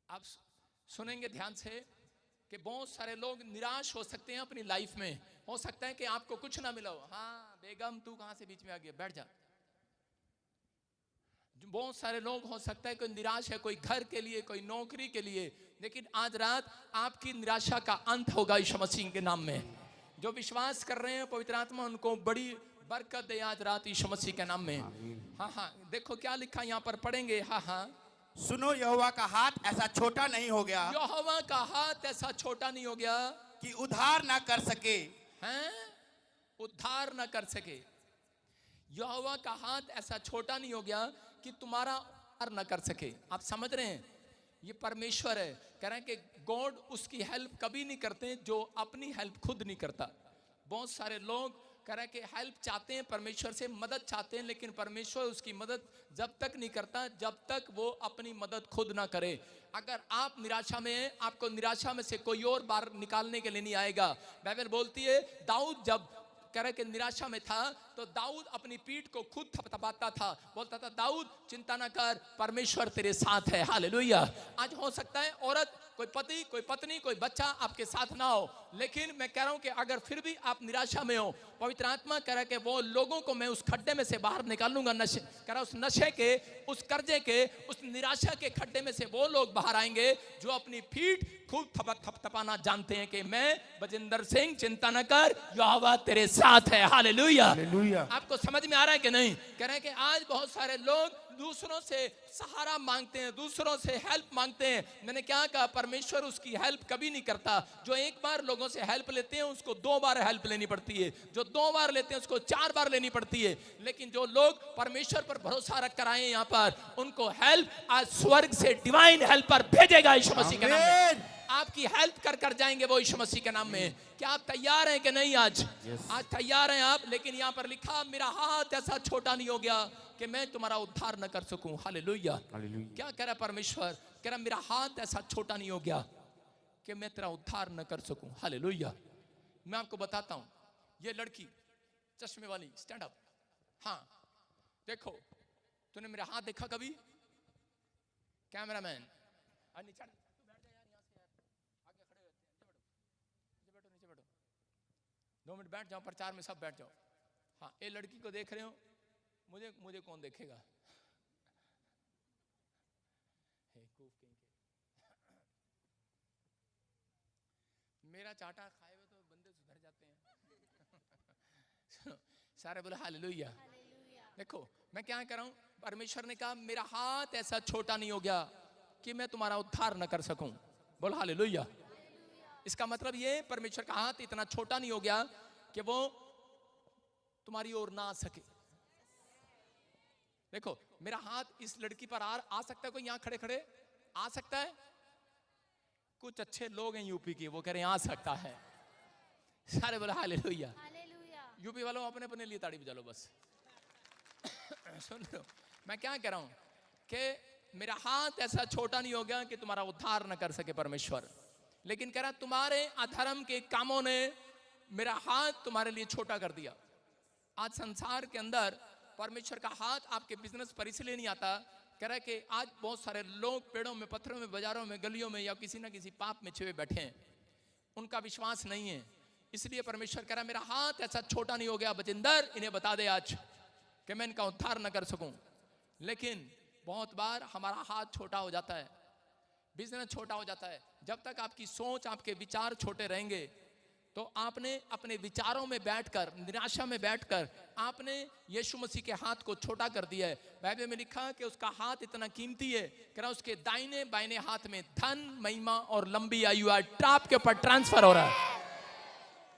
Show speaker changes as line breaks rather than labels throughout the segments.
आप सुनेंगे ध्यान से कि बहुत सारे लोग निराश हो सकते हैं अपनी लाइफ में। हो सकता है कि आपको कुछ ना मिला हो। हाँ बेगम तू कहां से बीच में आ गया, बैठ जा। बहुत सारे लोग हो सकता है कोई निराश है, कोई घर के लिए, कोई नौकरी के लिए, लेकिन आज रात आपकी निराशा का अंत होगा यीशु मसीह के नाम में। जो विश्वास कर रहे हैं पवित्र आत्मा उनको बड़ी बरकत दे आज रात यीशु मसीह के नाम में। हाँ हाँ देखो क्या लिखा यहाँ पर, पढ़ेंगे। हाँ हाँ,
सुनो यहोवा का हाथ ऐसा छोटा नहीं हो गया,
यहोवा का हाथ ऐसा छोटा नहीं हो गया
कि उद्धार ना कर सके।
हैं, उद्धार ना कर सके। यहोवा का हाथ ऐसा छोटा नहीं हो गया कि तुम्हारा उद्धार ना कर सके। आप समझ रहे हैं, ये परमेश्वर है। कह रहे हैं कि गॉड उसकी हेल्प कभी नहीं करते जो अपनी हेल्प खुद नहीं करता। बहुत सारे लोग कह रहे हैं कि हेल्प चाहते हैं, परमेश्वर से मदद चाहते हैं, लेकिन परमेश्वर उसकी मदद जब तक नहीं करता जब तक वो अपनी मदद खुद ना करे। अगर आप निराशा में हैं, आपको निराशा में से कोई और बाहर निकालने के लिए नहीं आएगा। बाइबल बोलती है दाऊद जब कह रहे कि निराशा में था तो दाऊद अपनी पीठ को खुद थपथपाता था, बोलता था दाऊद चिंता ना कर, परमेश्वर तेरे साथ है। हालेलुया। आज हो सकता है औरत, कोई पति, कोई पत्नी, कोई बच्चा आपके साथ ना हो, लेकिन मैं कह रहा हूं कि अगर फिर भी आप निराशा में हो, पवित्र आत्मा कह रहा है कि वो लोगों को मैं उस खड्डे में से बाहर निकालूंगा। नशे कह रहा, उस नशे के, उस कर्जे के, उस निराशा के खड्डे में से वो लोग बाहर आएंगे जो अपनी पीठ खूब थपथपाना जानते हैं कि मैं बजिंदर सिंह, चिंता न कर, यहोवा तेरे साथ है। हालेलुया। आपको समझ में आ रहा है कि नहीं? कह रहे हैं कि आज बहुत सारे लोग दूसरों से सहारा मांगते हैं, दूसरों से हेल्प मांगते हैं। मैंने क्या कहा, परमेश्वर उसकी हेल्प कभी नहीं करता। जो एक बार लोगों से हेल्प लेते हैं उसको 2 बार हेल्प लेनी पड़ती है, जो 2 बार लेते हैं उसको 4 बार लेनी पड़ती है। लेकिन जो लोग परमेश्वर पर भरोसा रख कर आए यहाँ पर, उनको हेल्प आज स्वर्ग से डिवाइन हेल्पर भेजेगा यीशु मसीह के नाम में। आपकी हेल्प कर कर जाएंगे वो यीशु मसीह के नाम में। क्या आप तैयार हैं कि नहीं? आज आज तैयार हैं आप? लेकिन यहाँ पर लिखा मेरा हाथ ऐसा छोटा नहीं हो गया कि मैं तुम्हारा उद्धार न कर सकूं। हालेलुया। क्या कह रहा है परमेश्वर? कह रहा मेरा हाथ ऐसा छोटा नहीं हो गया कि मैं तेरा उद्धार न कर सकूं। हालेलुया। मैं आपको बताता हूं, ये लड़की चश्मे वाली, स्टैंड अप। हाँ देखो, तूने मेरा हाथ देखा कभी? कैमरामैन नीचे 2 मिनट बैठ जाओ, प्रचार में सब बैठ जाओ। हाँ, ये लड़की को देख रहे हो, मुझे कौन देखेगा? मेरा चाटा खाए हुए तो बंदे सुधर जाते हैं। सारे बोले हालेलुया। देखो मैं क्या कर रहा हूं, परमेश्वर ने कहा मेरा हाथ ऐसा छोटा नहीं हो गया कि मैं तुम्हारा उद्धार न कर सकूं। बोल हालेलुया। इसका मतलब ये, परमेश्वर का हाथ इतना छोटा नहीं हो गया कि वो तुम्हारी ओर ना आ सके। देखो मेरा हाथ इस लड़की पर आ सकता है, कोई यहां खड़े खड़े आ सकता है? कुछ अच्छे लोग हैं यूपी के, वो कह रहे हैं आ सकता है। सारे बोले हालेलुया। यूपी वालों अपने अपने लिए ताड़ी बजा लो बस। सुन लो मैं क्या कह रहा हूं कि मेरा हाथ ऐसा छोटा नहीं हो गया कि तुम्हारा उद्धार न कर सके परमेश्वर, लेकिन कह रहा तुम्हारे अधर्म के कामों ने मेरा हाथ तुम्हारे लिए छोटा कर दिया। आज संसार के अंदर परमेश्वर का हाथ आपके बिजनेस पर इसलिए नहीं आता। कह रहा है कि आज बहुत सारे लोग पेड़ों में, पत्थरों में, बाजारों में, गलियों में या किसी ना किसी पाप में छिपे बैठे हैं, उनका विश्वास नहीं है। इसलिए परमेश्वर कह रहा है मेरा हाथ ऐसा छोटा नहीं हो गया बजिंदर, इन्हें बता दे आज कि मैं इनका उद्धार न कर सकूं। लेकिन बहुत बार हमारा हाथ छोटा हो जाता है, बिजनेस छोटा हो जाता है। जब तक आपकी सोच, आपके विचार छोटे रहेंगे तो आपने अपने विचारों में बैठकर, निराशा में बैठकर आपने यीशु मसीह के हाथ को छोटा कर दिया है। बाइबल में लिखा कि उसका हाथ इतना कीमती है, कह रहा उसके दाहिने बाइने हाथ में धन, महिमा और लंबी आयु आपके ऊपर ट्रांसफर हो रहा है।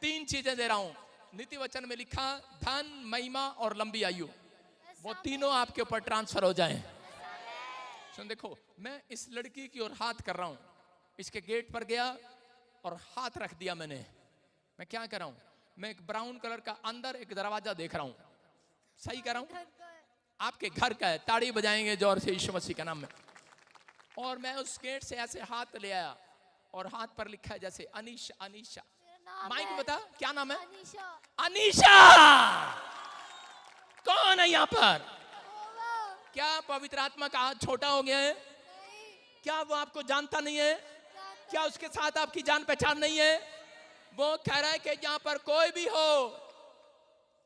3 चीजें दे रहा हूं, नीति वचन में लिखा धन, महिमा और लंबी आयु, वो तीनों आपके ऊपर ट्रांसफर हो जाएं। सुन देखो, मैं इस लड़की की ओर हाथ कर रहा हूं, इसके गेट पर गया और हाथ रख दिया मैंने। मैं क्या कर रहा हूं, मैं एक ब्राउन कलर का अंदर एक दरवाजा देख रहा हूं। सही कर रहा हूं? आपके घर का है, ताड़ी बजाएंगे जोर से यीशु मसीह के नाम में। और मैं उस गेट से ऐसे हाथ ले आया और हाथ पर लिखा है जैसे अनीशा। अनीशा माइक बता, क्या नाम है? अनीशा। कौन है यहाँ पर? क्या पवित्र आत्मा का हाथ छोटा हो गया है? क्या वो आपको जानता नहीं है? क्या उसके साथ आपकी जान पहचान नहीं है? वो कह रहा है कि जहां पर कोई भी हो,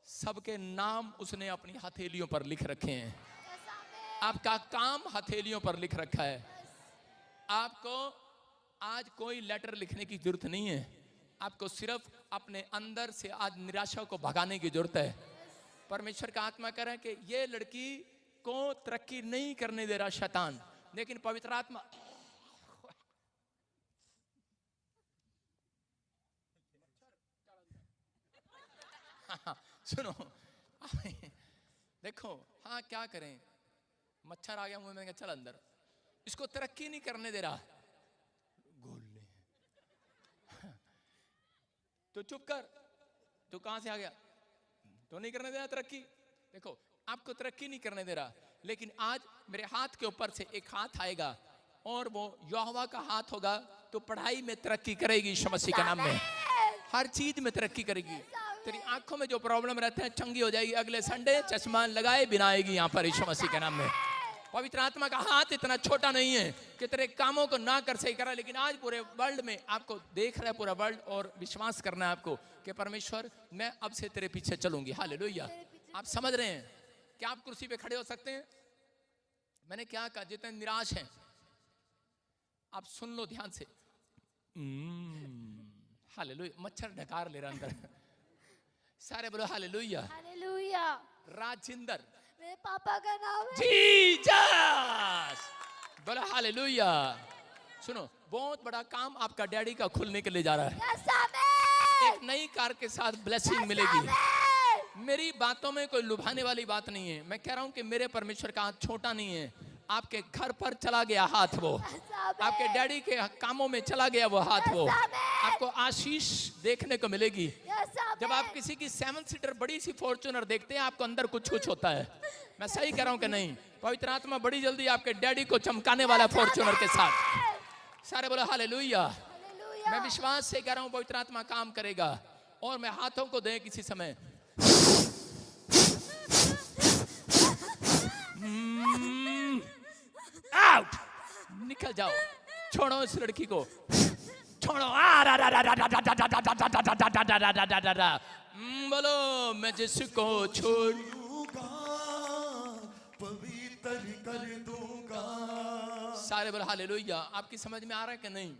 सबके नाम उसने अपनी हथेलियों पर लिख रखे हैं। आपका काम हथेलियों पर लिख रखा है। आपको आज कोई लेटर लिखने की जरूरत नहीं है। आपको सिर्फ अपने अंदर से आज निराशा को भगाने की जरूरत है। परमेश्वर का आत्मा कह रहा है कि ये लड़की को तरक्की नहीं करने दे रहा शैतान, लेकिन पवित्र आत्मा सुनो देखो, हाँ क्या करें, मच्छर आ गया मुंह में, चल अंदर, इसको तरक्की नहीं करने दे रहा, गोल ले तो चुप कर, तू कहां से आ गया, तो नहीं करने दे रहा तरक्की। देखो आपको तरक्की नहीं करने दे रहा, लेकिन आज मेरे हाथ के ऊपर से एक हाथ आएगा और वो यहोवा का हाथ होगा, तो पढ़ाई में तरक्की करेगी यीशु मसीह के नाम में, हर चीज में तरक्की करेगी। तेरी आंखों में जो प्रॉब्लम रहते हैं चंगी हो जाएगी, अगले संडे चश्मा लगाए बिना आएगी यहाँ पर यीशु मसीह के नाम में। पवित्र आत्मा का हाथ इतना छोटा नहीं है कि तेरे कामों को ना कर सही करा, लेकिन आज पूरे वर्ल्ड में आपको देख रहा है पूरा वर्ल्ड, और विश्वास करना है आपको कि परमेश्वर मैं अब से तेरे पीछे चलूंगी। हालेलुया। आप समझ रहे हैं कि आप कुर्सी पे खड़े हो सकते हैं? मैंने क्या कहा, जितने निराश हैं आप सुन लो ध्यान से। हालेलुया। मच्छर ढकार ले रहा अंदर, सारे बोलो हालेलुया।
हालेलुया।
राजिंदर,
मेरे पापा का नाम है
जीसस, बोलो हालेलुया। सुनो, बहुत बड़ा काम आपका डैडी का खुलने के लिए जा रहा है।
यस आमीन।
एक नई कार के साथ ब्लेसिंग मिलेगी। मेरी बातों में कोई लुभाने वाली बात नहीं है। मैं कह रहा हूं कि मेरे परमेश्वर का हाथ छोटा नहीं है। आपके घर पर चला गया हाथ, वो आपके डैडी के कामों में चला गया वो हाथ, वो आपको आशीष देखने को मिलेगी। जब आप किसी की 7 सीटर बड़ी सी फॉर्च्यूनर देखते हैं, आपको अंदर कुछ कुछ होता है। मैं सही कह रहा हूं कि नहीं? पवित्र आत्मा बड़ी जल्दी आपके डैडी को चमकाने वाला फॉर्च्यूनर के साथ। सारे बोलो हालेलुया। मैं विश्वास से कह रहा हूं पवित्र आत्मा काम करेगा। और मैं हाथों को दे किसी समय, आउट, निकल जाओ, छोड़ो इस लड़की को, छोड़ो। बोलो मैं जिसको छोड़ूंगा पवित्र कर दूंगा। सारे बोलो हालेलुया। आपकी समझ में आ रहा है कि नहीं?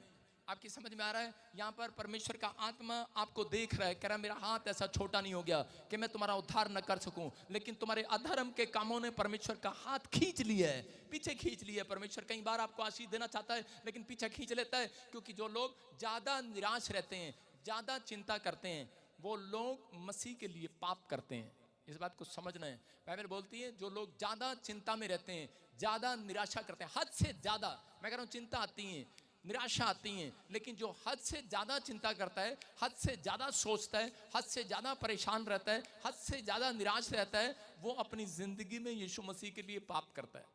आपकी समझ में आ रहा है? यहाँ पर परमेश्वर का आत्मा आपको देख रहा है, कह रहा है मेरा हाथ ऐसा छोटा नहीं हो गया कि मैं तुम्हारा उद्धार न कर सकूं, लेकिन तुम्हारे अधर्म के कामों ने परमेश्वर का हाथ खींच लिया है, पीछे खींच लिया है। परमेश्वर कई बार आपको आशीष देना चाहता है, लेकिन पीछे खींच लेता है, क्योंकि जो लोग ज्यादा निराश रहते हैं, ज्यादा चिंता करते हैं, वो लोग मसीह के लिए पाप करते हैं। इस बात को समझना है। बाइबल बोलती है जो लोग ज्यादा चिंता में रहते हैं, ज्यादा निराशा करते हैं, हद से ज्यादा, मैं कह रहा हूं चिंता आती है, निराशा आती है, लेकिन जो हद से ज्यादा चिंता करता है, हद से ज्यादा सोचता है, हद से ज्यादा परेशान रहता है, हद से ज्यादा निराश रहता है, वो अपनी जिंदगी में यीशु मसीह के लिए पाप करता है।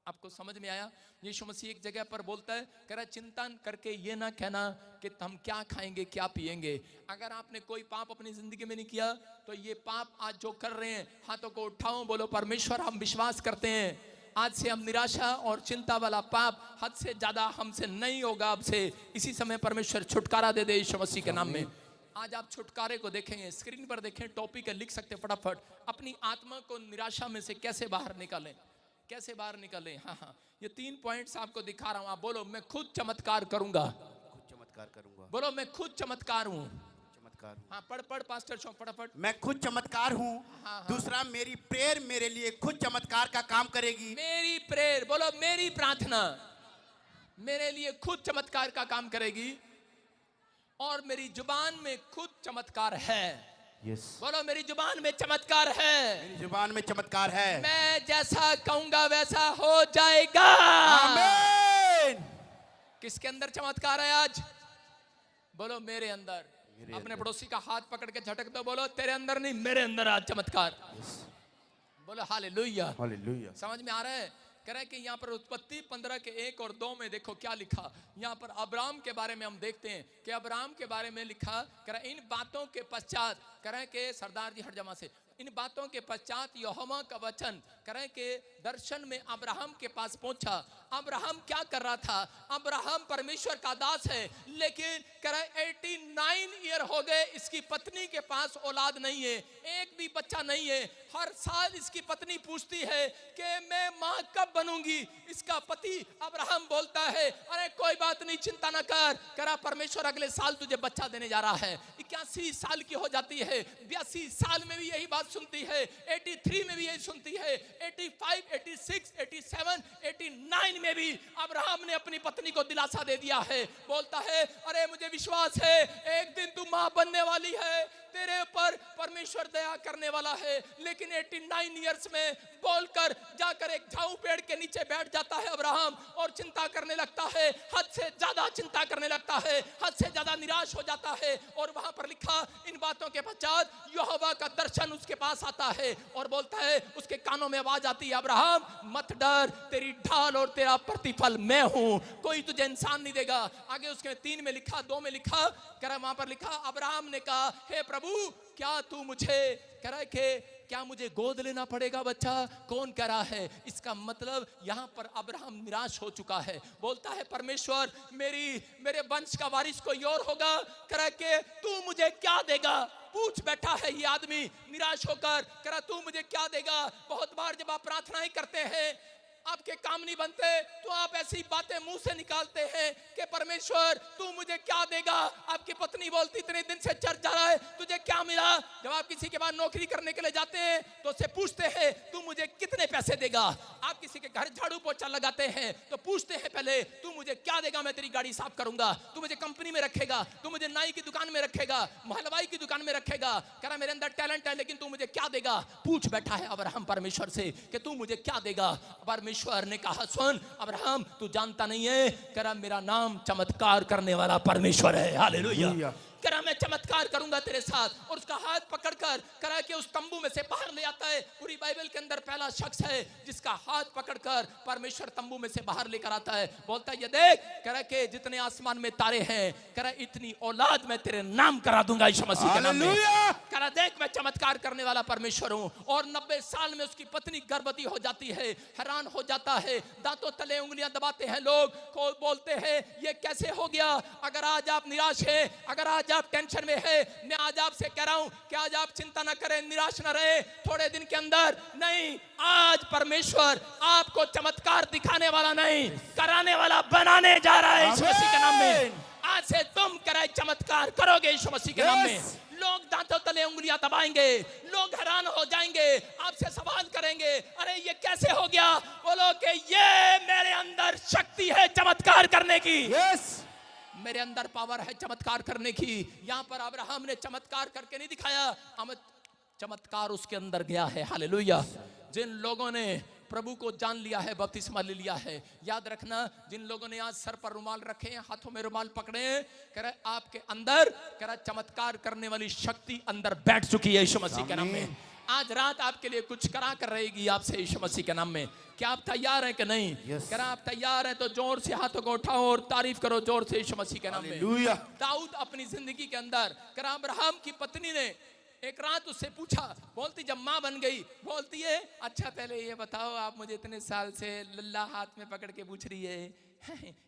आपको समझ में आया? यीशु मसीह एक जगह पर बोलता है, कह रहा है चिंता करके ये ना कहना कि हम क्या खाएंगे क्या पिएंगे। अगर आपने कोई पाप अपनी जिंदगी में नहीं किया, तो ये पाप आज जो कर रहे हैं, हाथों को उठाओ, बोलो परमेश्वर हम विश्वास करते हैं आज से हम निराशा और चिंता वाला पाप हद से ज्यादा हमसे नहीं होगा। अब से इसी समय परमेश्वर छुटकारा दे दे यीशु मसीह के नाम में। आज आप छुटकारे को देखेंगे, स्क्रीन पर देखें, टॉपिक है, लिख सकते फटाफट, अपनी आत्मा को निराशा में से कैसे बाहर निकालें, कैसे बाहर निकालें। हाँ, ये 3 पॉइंट्स आपको दिखा रहा हूं। आप बोलो मैं खुद चमत्कार करूंगा,
खुद चमत्कार करूंगा।
बोलो मैं खुद चमत्कार हूं।
चमत्कार हूं।
हाँ पढ़ पास्टर शो फटाफट।
मैं खुद चमत्कार हूँ।
हाँ।
दूसरा, मेरी प्रेयर मेरे लिए खुद चमत्कार का काम करेगी।
मेरी प्रेयर, बोलो मेरी प्रार्थना मेरे लिए खुद चमत्कार का काम करेगी। और मेरी जुबान में खुद चमत्कार है।
यस।
बोलो मेरी जुबान में चमत्कार है।
मेरी जुबान में चमत्कार है।
मैं जैसा कहूंगा वैसा हो जाएगा।
आमीन।
किसके अंदर चमत्कार है आज? बोलो मेरे अंदर। अपने पड़ोसी का हाथ पकड़ के झटक दो, बोलो तेरे अंदर नहीं मेरे अंदर आज चमत्कार। बोलो हालेलुया।
हालेलुया।
समझ में आ रहा है? कह रहा है कि यहाँ पर उत्पत्ति 15 के 1 और 2 में देखो क्या लिखा। यहाँ पर अब्राम के बारे में हम देखते हैं कि अब्राम के बारे में लिखा, कह रहा इन बातों के पश्चात, कह रहा है कि सरदार जी हट जमा से, इन बातों के पश्चात यहोवा का वचन करें कि दर्शन में अब्राहम के पास पहुंचा। अब्राहम क्या कर रहा था? अब्राहम परमेश्वर का दास है, लेकिन करें 89 ईयर हो गए, इसकी पत्नी के पास औलाद नहीं है, एक भी बच्चा नहीं है। हर साल इसकी पत्नी पूछती है कि मैं माँ कब बनूंगी। इसका पति अब्राहम बोलता है, अरे कोई बात नहीं, चिंता ना कर, करा परमेश्वर अगले साल तुझे बच्चा देने जा रहा है। 81 साल की हो जाती है, 82 साल में भी यही बात सुनती है, 83 में भी यही सुनती है, 85, 86, 87, 89 में भी अब्राहम ने अपनी पत्नी को दिलासा दे दिया है। बोलता है, अरे मुझे विश्वास है एक दिन तू मां बनने वाली है, तेरे ऊपर परमेश्वर दया करने वाला है। लेकिन 89 इयर्स में बोलकर जाकर एक झाऊ पेड़ के नीचे बैठ जाता है अब्राहम और चिंता करने लगता है, हद से ज्यादा चिंता करने लगता है, हद से ज्यादा निराश हो जाता है। और वहां पर लिखा, इन बातों के पश्चात यहोवा का दर्शन उसके पास आता है और बोलता है, उसके कानों में आवाज आती है, अब्राहम मत डर, तेरी ढाल और तेरा प्रतिफल मैं हूं, कोई तुझे इंसान नहीं देगा। आगे उसके 3 में लिखा, 2 में लिखा, करा वहां पर लिखा, अब्राहम ने कहा, हे प्रभु क्या तू मुझे करा के क्या मुझे गोद लेना पड़ेगा बच्चा? कौन कह रहा है? इसका मतलब यहां पर अब्राहम निराश हो चुका है। बोलता है, परमेश्वर मेरे वंश का वारिस कोई और होगा, करा के तू मुझे क्या देगा? पूछ बैठा है ये आदमी निराश होकर, करा तू मुझे क्या देगा? बहुत बार जब आप प्रार्थनाएं करते हैं, आपके काम नहीं बनते, तो आप ऐसी बातें मुंह से निकालते हैं कि परमेश्वर तू मुझे क्या देगा? आपकी पत्नी बोलती, इतने दिन से चर्च जा रहा है, तुझे क्या मिला? जब आप किसी के पास नौकरी करने के लिए जाते हैं तो उससे पूछते हैं, तू मुझे कितने पैसे देगा? आप किसी के घर झाड़ू पोछा लगाते हैं तो पूछते हैं पहले, तू मुझे क्या देगा? मैं तेरी गाड़ी साफ करूंगा, तू मुझे कंपनी में रखेगा, तू मुझे नाई की दुकान में रखेगा, हलवाई की दुकान में रखेगा, कह रहा मेरे अंदर टैलेंट है, लेकिन तू मुझे क्या देगा? पूछ बैठा है अब्राहम परमेश्वर से कि तू मुझे क्या देगा? परमेश्वर ने कहा, सुन अब्राहम, तू जानता नहीं है, करा मेरा नाम चमत्कार करने वाला परमेश्वर है। हालेलुया। करा मैं चमत्कार करूंगा तेरे साथ। और उसका हाथ पकड़कर करा के उस तंबू में से बाहर ले आता है। पूरी बाइबल के अंदर पहला शख्स है जिसका हाथ पकड़कर परमेश्वर तंबू में से बाहर लेकर आता है। बोलता है, ये देख करा के जितने आसमान में तारे हैं, करा इतनी औलाद मैं तेरे नाम करा दूंगा यीशु मसीह के नाम में। करा देख मैं चमत्कार करने वाला परमेश्वर हूं। और 90 साल में उसकी पत्नी गर्भवती हो जाती है। हैरान हो जाता है, दांतों तले उंगलियां दबाते हैं लोग, को बोलते हैं ये कैसे हो गया? अगर आज आप निराश हैं, अगर आज आप टेंशन में है, मैं आज आपसे कह रहा हूं कि आज आप चिंता ना करें, निराश ना रहे। थोड़े दिन के अंदर नहीं, आज परमेश्वर आपको चमत्कार दिखाने वाला नहीं, कराने वाला बनाने जा रहा है यीशु मसीह के नाम में। आज से तुम कराए चमत्कार करोगे यीशु मसीह के नाम में। लोग दांतों तले उंगलियां दबाएंगे, लोग हैरान हो जाएंगे, आपसे सवाल करेंगे, अरे ये कैसे हो गया? बोलो कि ये मेरे अंदर शक्ति है चमत्कार करने की। मेरे अंदर पावर है चमत्कार करने की। यहां पर अब्राहम ने चमत्कार करके नहीं दिखाया, चमत्कार उसके अंदर गया है। हालेलुया। जिन लोगों ने प्रभु को जान लिया है, बपतिस्मा ले लिया है, याद रखना, जिन लोगों ने आज सर पर रुमाल रखे हैं, हाथों में रुमाल पकड़े हैं, कह रहे आपके अंदर कह रहा चमत्कार करने वाली शक्ति अंदर बैठ चुकी है यीशु मसीह के नाम में। आज रात आपके लिए कुछ करा कर रहेगी आपसे यीशु मसीह के नाम में। क्या आप तैयार हैं कि नहीं? कह रहा आप तैयार हैं तो जोर से हाथों को उठाओ और तारीफ करो जोर से यीशु मसीह के नाम में। दाऊद अपनी जिंदगी के अंदर कह रहा अब्राहम की पत्नी ने एक रात उससे पूछा, बोलती जब माँ बन गई, बोलती है अच्छा पहले ये बताओ, आप मुझे इतने साल से लल्ला हाथ में पकड़ के पूछ रही है,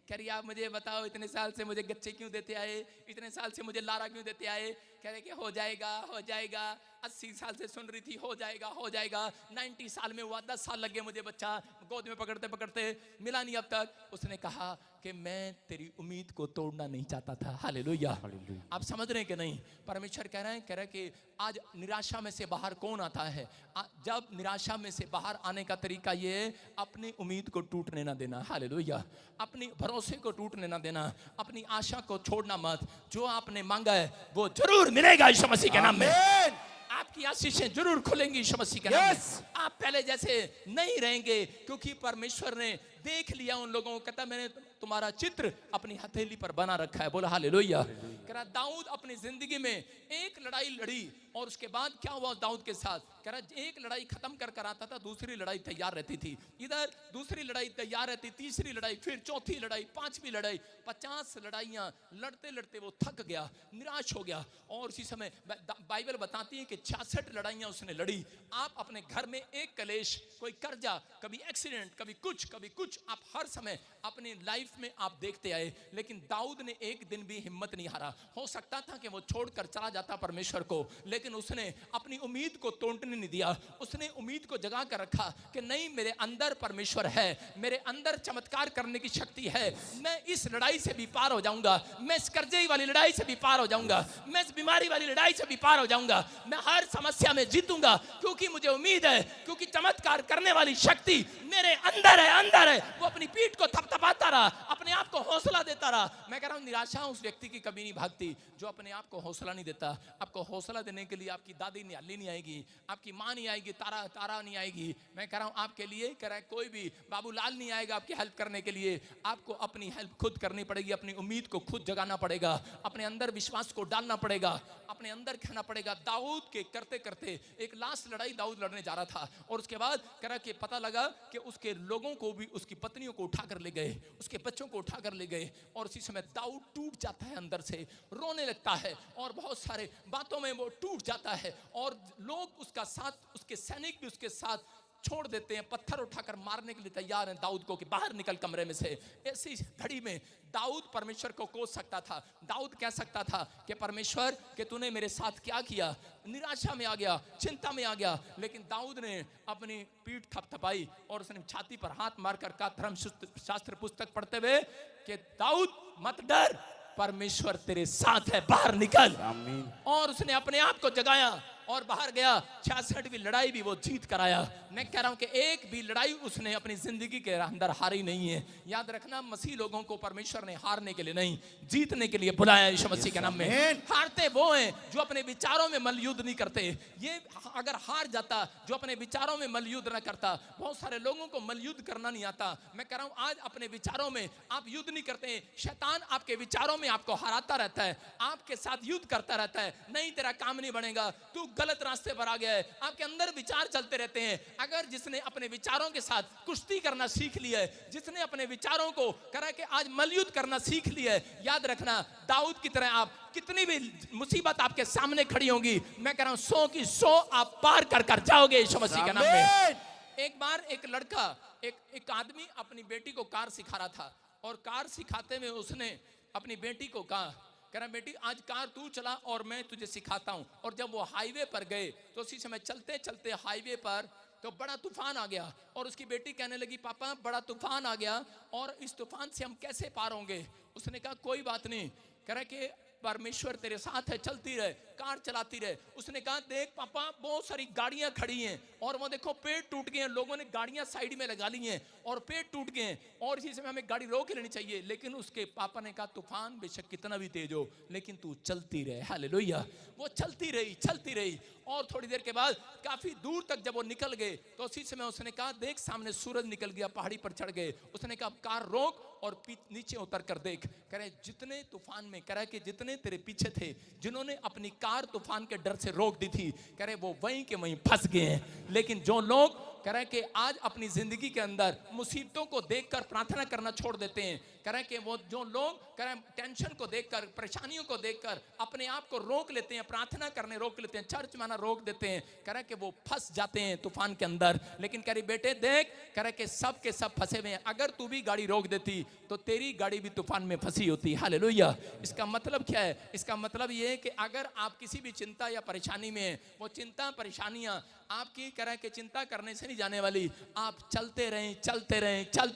कह रही आप मुझे बताओ इतने साल से मुझे गच्चे क्यों देते आए, इतने साल से मुझे लारा क्यों देते आए? कह रहे कि हो जाएगा हो जाएगा, 80 साल से सुन रही थी हो जाएगा हो जाएगा, 90 साल में हुआ, 10 साल लग गए मुझे बच्चा गोद में पकड़ते पकड़ते, मिला नहीं अब तक। उसने कहा कि मैं तेरी उम्मीद को तोड़ना नहीं चाहता था। हालेलुया। आप समझ रहे हैं कि नहीं? परमेश्वर कह रहे हैं कि आज निराशा में से बाहर कौन आता है? जब निराशा में से बाहर आने का तरीका ये है, अपनी उम्मीद को टूटने ना देना। हालेलुया। अपनी भरोसे को टूटने ना देना, अपनी आशा को छोड़ना मत। जो आपने मांगा है वो जरूर मिलेगा यीशु मसीह के नाम में। आपकी आशीषें जरूर खुलेंगी यीशु मसीह के नाम में। आप पहले जैसे नहीं रहेंगे, क्योंकि परमेश्वर ने देख लिया उन लोगों को। कहता मैंने तुम्हारा चित्र अपनी हथेली पर बना रखा है। बोला हालेलुया। कह रहा दाऊद अपनी जिंदगी में एक लड़ाई लड़ी और उसके बाद क्या हुआ दाऊद के साथ, कह रहा एक लड़ाई खत्म कर आता था, दूसरी लड़ाई तैयार रहती थी, इधर दूसरी लड़ाई तैयार रहती, तीसरी लड़ाई, फिर चौथी लड़ाई, पांचवी लड़ाई, 50 लड़ाइयां लड़ते लड़ते वो थक गया, निराश हो गया। और उसी समय बाइबल बताती है कि 66 लड़ाइयां उसने लड़ी। आप अपने घर में एक कलेश, कोई कर्जा, कभी एक्सीडेंट, कभी कुछ आप हर समय अपनी लाइफ में आप देखते आए, लेकिन दाऊद ने एक दिन भी हिम्मत नहीं हारा। हो सकता था कि वो छोड़कर चला जाता परमेश्वर को, लेकिन उसने अपनी उम्मीद को तोड़ने नहीं दिया। उसने उम्मीद को जगा कर रखा कि नहीं, मेरे अंदर परमेश्वर है, मेरे अंदर चमत्कार करने की शक्ति है, मैं इस लड़ाई से भी पार हो जाऊंगा, मैं इस कर्जे वाली लड़ाई से भी पार हो जाऊंगा, मैं इस बीमारी वाली लड़ाई से भी पार हो जाऊंगा, मैं हर समस्या में जीतूंगा, क्योंकि मुझे उम्मीद है, क्योंकि चमत्कार करने वाली शक्ति मेरे अंदर है। वो अपनी पीठ को थपथपाता रहा, अपने आप को हौसला देता रहा। मैं कह रहा हूं, निराशा उस व्यक्ति की कभी नहीं भागती जो अपने आप को हौसला नहीं देता। आपको हौसला देने के लिए आपकी दादी नियाली नहीं आएगी, आपकी माँ नहीं आएगी, तारा नहीं आएगी। मैं कह रहा हूं आपके लिए कह रहा है, कोई भी बाबूलाल नहीं आएगा आपकी हेल्प करने के लिए। आपको अपनी हेल्प खुद करनी पड़ेगी, अपनी उम्मीद को खुद जगाना पड़ेगा, अपने अंदर विश्वास को डालना पड़ेगा, अपने अंदर कहना पड़ेगा। दाऊद के करते करते एक लास्ट लड़ाई दाऊद लड़ने जा रहा था, और उसके बाद कह रहा कि पता लगा कि उसके लोगों को भी, उसकी पत्नियों को उठाकर ले गए, उसके बच्चों को उठाकर ले गए, और उसी समय दाऊद टूट जाता है, अंदर से रोने लगता है, और बहुत सारे बातों में वो टूट जाता है, और लोग उसका साथ, उसके सैनिक भी उसके साथ छोड़ देते हैं, पत्थर उठाकर मारने के लिए तैयार हैं दाऊद को कि बाहर निकल कमरे में से। ऐसी घड़ी में दाऊद परमेश्वर को कोस सकता था, दाऊद कह सकता था कि परमेश्वर कि तूने मेरे साथ क्या किया। निराशा में आ गया, चिंता में आ गया, लेकिन दाऊद ने अपनी पीठ थपथपाई और उसने छाती पर हाथ मारकर कहा, धर्मशास्त्र पुस्तक पढ़ते हुए, कि दाऊद मत डर, परमेश्वर तेरे साथ है, बाहर निकल। आमीन। और उसने अपने आप को जगाया और बाहर गया। 66वीं लड़ाई भी वो जीत कर आया। मैं कह रहा हूं कि एक भी लड़ाई उसने अपनी जिंदगी के अंदर हारी नहीं है। याद रखना, मसीह लोगों को परमेश्वर ने हारने के लिए नहीं, जीतने के लिए बुलाया यीशु मसीह के नाम में। हारते वो हैं जो अपने विचारों में मल्लयुद्ध नहीं करते। ये अगर हार जाता जो अपने विचारों में मल्लयुद्ध न करता। बहुत सारे लोगों को मल्लयुद्ध करना नहीं आता। मैं कह रहा हूं आज अपने विचारों में आप युद्ध नहीं करते, शैतान आपके विचारों में आपको हराता रहता है, आपके साथ युद्ध करता रहता है। नहीं, तेरा काम नहीं बनेगा, तू गलत रास्ते पर आ गया है। आपके अंदर विचार चलते रहते हैं। अगर जिसने अपने विचारों के साथ कुश्ती करना सीख लिया है, जिसने अपने विचारों को करा के आज मल्लयुद्ध करना सीख लिया है, याद रखना दाऊद की तरह आप कितनी भी मुसीबत आपके सामने खड़ी होंगी, मैं कह रहा हूं 100 की 100 आप पार कर कर जाओगे यीशु मसीह के नाम में। एक बार एक लड़का, एक आदमी अपनी बेटी को कार सिखा रहा था, और कार सिखाते में उसने अपनी बेटी को कहा, कह रहा बेटी आज कार तू चला और मैं तुझे सिखाता हूं। और जब वो हाईवे पर गए तो उसी समय चलते चलते हाईवे पर तो बड़ा तूफान आ गया, और उसकी बेटी कहने लगी, पापा बड़ा तूफान आ गया और इस तूफान से हम कैसे पार होंगे। उसने कहा कोई बात नहीं, कह रहा कि परमेश्वर तेरे साथ है, चलती रहे, कार चलाती रहे। उसने कहा देख पापा बहुत सारी गाड़ियां खड़ी हैं, और वो देखो पेड़ टूट गए हैं, लोगों ने गाड़ियां साइड में लगा ली हैं और पेड़ टूट गए हैं, और इसी समय हमें गाड़ी रोक लेनी चाहिए। लेकिन उसके पापा ने कहा तूफान बेशक कितना भी तेज हो, लेकिन तू चलती रहे। हालेलुया। वो चलती रही, और थोड़ी देर के बाद काफी दूर तक जब वो निकल गए तो उसी समय उसने कहा देख सामने सूरज निकल गया, पहाड़ी पर चढ़ गए। उसने कहा कार रोक और नीचे उतर कर देख। कह रहे जितने तूफान में, कह रहा कि जितने तेरे पीछे थे, जिन्होंने अपनी कार तूफान के डर से रोक दी थी, कह रहे वो वहीं के वहीं फंस गए हैं। लेकिन जो लोग कह रहे कि आज अपनी जिंदगी के अंदर मुसीबतों को देखकर प्रार्थना करना छोड़ देते हैं, कह रहे कि वो जो लोग कह रहे टेंशन को देखकर, परेशानियों को देखकर अपने आप को रोक लेते हैं, प्रार्थना करने रोक लेते हैं, चर्च में आना रोक देते हैं, कह रहे कि वो फंस जाते हैं तूफान के अंदर। लेकिन कह रही बेटे देख, कह रहे कि सब के सब फंसे हुए हैं, अगर तू भी गाड़ी रोक देती तो तेरी गाड़ी भी तूफान में फंसी होती। हालेलुया। इसका मतलब क्या है? इसका मतलब ये है कि अगर आप किसी भी चिंता या परेशानी में हैं, वो चिंता परेशानियां आपकी कह रहे कि चिंता करने से नहीं जाने वाली। आप चलते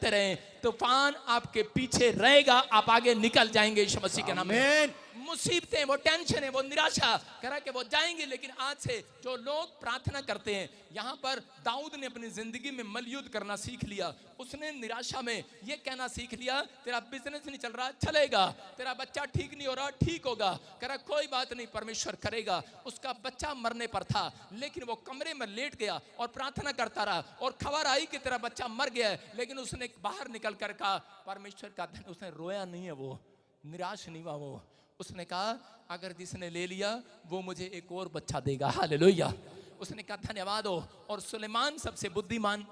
रहें, तूफान आपके पीछे रहेगा, आप आगे निकल जाएंगे यीशु मसीह के नाम में। मुसीबतें, वो टेंशन है, वो निराशा कह रहा कि वो जाएंगे। लेकिन आज से जो लोग प्रार्थना करते हैं, यहाँ पर दाऊद ने अपनी जिंदगी में मल्लयुद्ध करना सीख लिया। उसने निराशा में ये कहना सीख लिया तेरा बिजनेस नहीं चल रहा, चलेगा, तेरा बच्चा ठीक नहीं हो रहा, ठीक होगा, कह रहा कोई बात नहीं, परमेश्वर करेगा। उसका बच्चा मरने पर था, लेकिन वो कमरे में लेट गया और प्रार्थना करता रहा, और खबर आई कि तेरा बच्चा मर गया है, लेकिन उसने बाहर निकल कर कहा परमेश्वर का धन। उसने रोया नहीं है, वो निराश नहीं हुआ, वो उसने कहा अगर जिसने ले लिया वो मुझे एक और बच्चा देगा। हालेलुया। उसने कहा धन्यवाद हो। और सुलेमान सबसे बुद्धिमान,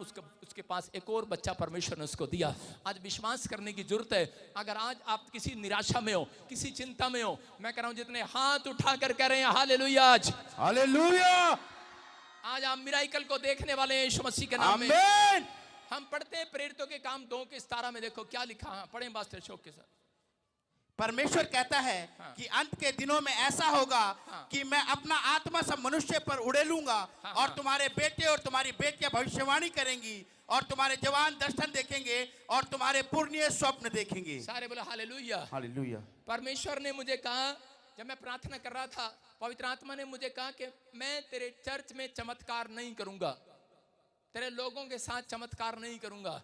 उसके पास एक और बच्चा परमेश्वर ने उसको दिया। आज विश्वास करने की जरूरत है। अगर आज आप किसी निराशा में हो, किसी चिंता में हो, मैं कह रहा हूं जितने हाथ उठाकर कह रहे हैं हालेलुया, आज
हालेलुया,
आज आप मिराकल को देखने वाले हैं यीशु मसीह के नाम में।
आमीन।
हम पढ़ते हैं प्रेरितों के काम 2 के 17 में, देखो क्या लिखा है, पढ़ें पास्टर शौक के साथ।
परमेश्वर कहता है
हाँ।
कि अंत के दिनों में ऐसा होगा
हाँ।
कि मैं अपना आत्मा सब मनुष्य पर उड़ेलूंगा
हाँ,
और
हाँ।
तुम्हारे बेटे और तुम्हारी बेटियां भविष्यवाणी करेंगी और तुम्हारे जवान दर्शन देखेंगे और तुम्हारे पुण्य स्वप्न देखेंगे।
सारे बोले हालेलुया।
हालेलुया।
परमेश्वर ने मुझे कहा, जब मैं प्रार्थना कर रहा था, पवित्र आत्मा ने मुझे कहा कि मैं तेरे चर्च में चमत्कार नहीं करूंगा, तेरे लोगों के साथ चमत्कार नहीं करूंगा।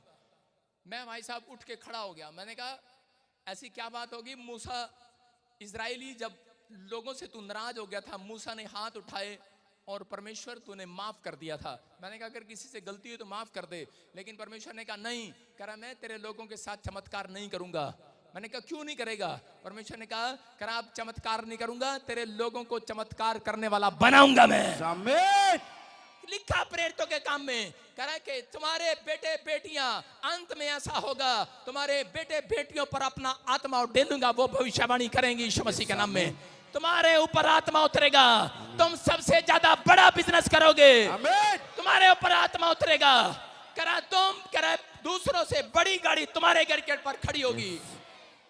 मैं भाई साहब उठ के खड़ा हो गया। मैंने कहा ऐसी क्या बात होगी? मूसा इजरायली जब लोगों से तू नाराज हो गया था, मूसा ने हाथ उठाए और परमेश्वर तूने माफ कर दिया था। मैंने कहा अगर किसी से गलती हो तो माफ कर दे, लेकिन परमेश्वर ने कहा नहीं, कह रहा मैं तेरे लोगों के साथ चमत्कार नहीं करूंगा। मैंने कहा क्यों नहीं करेगा? परमेश्वर ने कहा कर आप चमत्कार नहीं करूंगा, तेरे लोगों को चमत्कार करने वाला बनाऊंगा मैं।
आमीन।
लिखा प्रेरितों के काम में, कह रहा है कि तुम्हारे बेटे बेटियां, अंत में ऐसा होगा तुम्हारे बेटे बेटियों पर अपना आत्मा उड़ेलूंगा, वो भविष्यवाणी करेंगी यीशु मसीह के नाम में। तुम्हारे ऊपर आत्मा उतरेगा, तुम सबसे ज्यादा बड़ा बिजनेस करोगे।
आमीन।
तुम्हारे ऊपर आत्मा उतरेगा, कह रहा तुम, कह रहा दूसरों से बड़ी गाड़ी तुम्हारे घर के पर खड़ी होगी।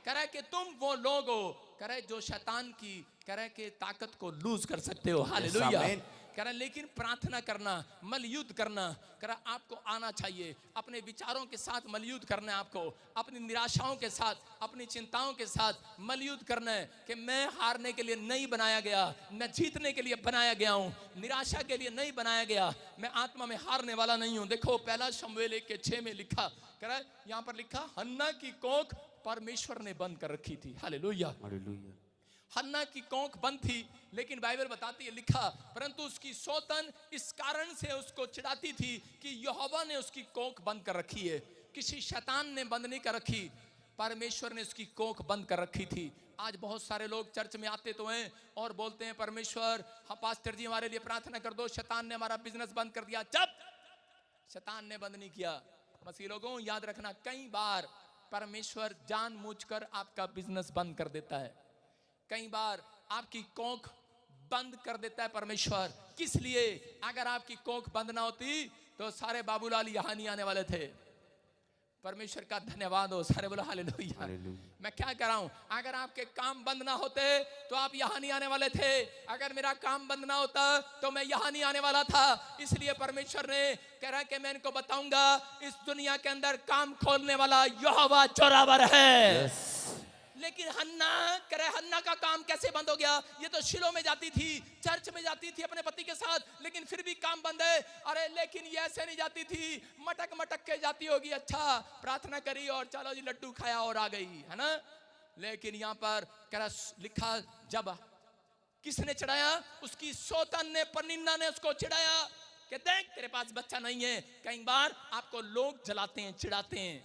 कह रहा है कि तुम वो लोग हो, कह रहा है जो शैतान की, कह रहा है कि ताकत को लूज कर सकते हो। हालेलुया। कह रहा लेकिन प्रार्थना करना, मलयुद्ध करना, कह रहा आपको आना चाहिए। अपने विचारों के साथ मलयुद्ध करना है आपको, अपनी निराशाओं के साथ, अपनी चिंताओं के साथ मलयुद्ध करना है कि मैं हारने के लिए नहीं बनाया गया, मैं जीतने के लिए बनाया गया हूं, निराशा के लिए नहीं बनाया गया, मैं आत्मा में हारने वाला नहीं हूं। देखो पहला शमूएल 1:6 में लिखा, कह रहा यहां पर लिखा हन्ना की कोख परमेश्वर ने बंद कर रखी थी। हालेलुया।
हालेलुया।
हन्ना की कोंख बंद थी, लेकिन बाइबल बताती है, लिखा परंतु उसकी सौतन इस कारण से उसको चिढ़ाती थी कि यहोवा ने उसकी कोंख बंद कर रखी है। किसी शैतान ने बंद नहीं कर रखी, परमेश्वर ने उसकी कोंख बंद कर रखी थी। आज बहुत सारे लोग चर्च में आते तो हैं और बोलते हैं परमेश्वर हाँ पास्टर जी हमारे लिए प्रार्थना कर दो, शैतान ने हमारा बिजनेस बंद कर दिया। जब शैतान ने बंद नहीं किया। मसीह लोगों याद रखना, कई बार परमेश्वर जानबूझकर आपका बिजनेस बंद कर देता है, कई बार आपकी कोंख बंद कर देता है परमेश्वर। किस लिए? अगर आपकी कोंख बंद ना होती तो सारे बाबूलाल यहाँ नहीं आने वाले थे। परमेश्वर का धन्यवाद हो, सारे बोलो हालेलुया। मैं क्या कह रहा हूं, अगर आपके काम बंद ना होते तो आप यहाँ नहीं आने वाले थे। अगर मेरा काम बंद ना होता तो मैं यहाँ नहीं आने वाला था। इसलिए परमेश्वर ने कह रहा है कि मैं इनको बताऊंगा इस दुनिया के अंदर काम खोलने वाला यहोवा जोरावर है। लेकिन हन्ना, कह रहे हन्ना का काम कैसे बंद हो गया? ये तो शिलो में जाती थी, चर्च में जाती थी अपने पति के साथ, लेकिन फिर भी काम बंद है। अरे लेकिन ये ऐसे नहीं जाती थी, मटक मटक के जाती होगी, अच्छा प्रार्थना करी और चलो जी लड्डू खाया और आ गई, है ना। लेकिन यहाँ पर कह रहा लिखा जब किसने चढ़ाया? उसकी सौतन ने, परनिन्ना ने उसको चिढ़ाया कि देख तेरे पास बच्चा नहीं है। कई बार आपको लोग जलाते हैं, चिढ़ाते हैं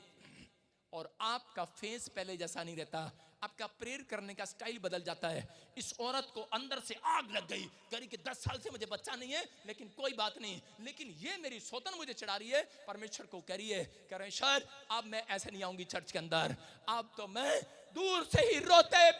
और आपका फेस पहले जैसा नहीं रहता, आपका प्रेयर करने का स्टाइल बदल जाता है। इस औरत को अंदर से आग लग गई, करी कि 10 साल से मुझे बच्चा नहीं है, लेकिन कोई बात नहीं, लेकिन ये मेरी सौतन मुझे चढ़ा रही है। परमेश्वर को कह रही है, कह रहे सर अब मैं ऐसे नहीं आऊंगी चर्च के अंदर, अब तो मैं दूर से ही रोते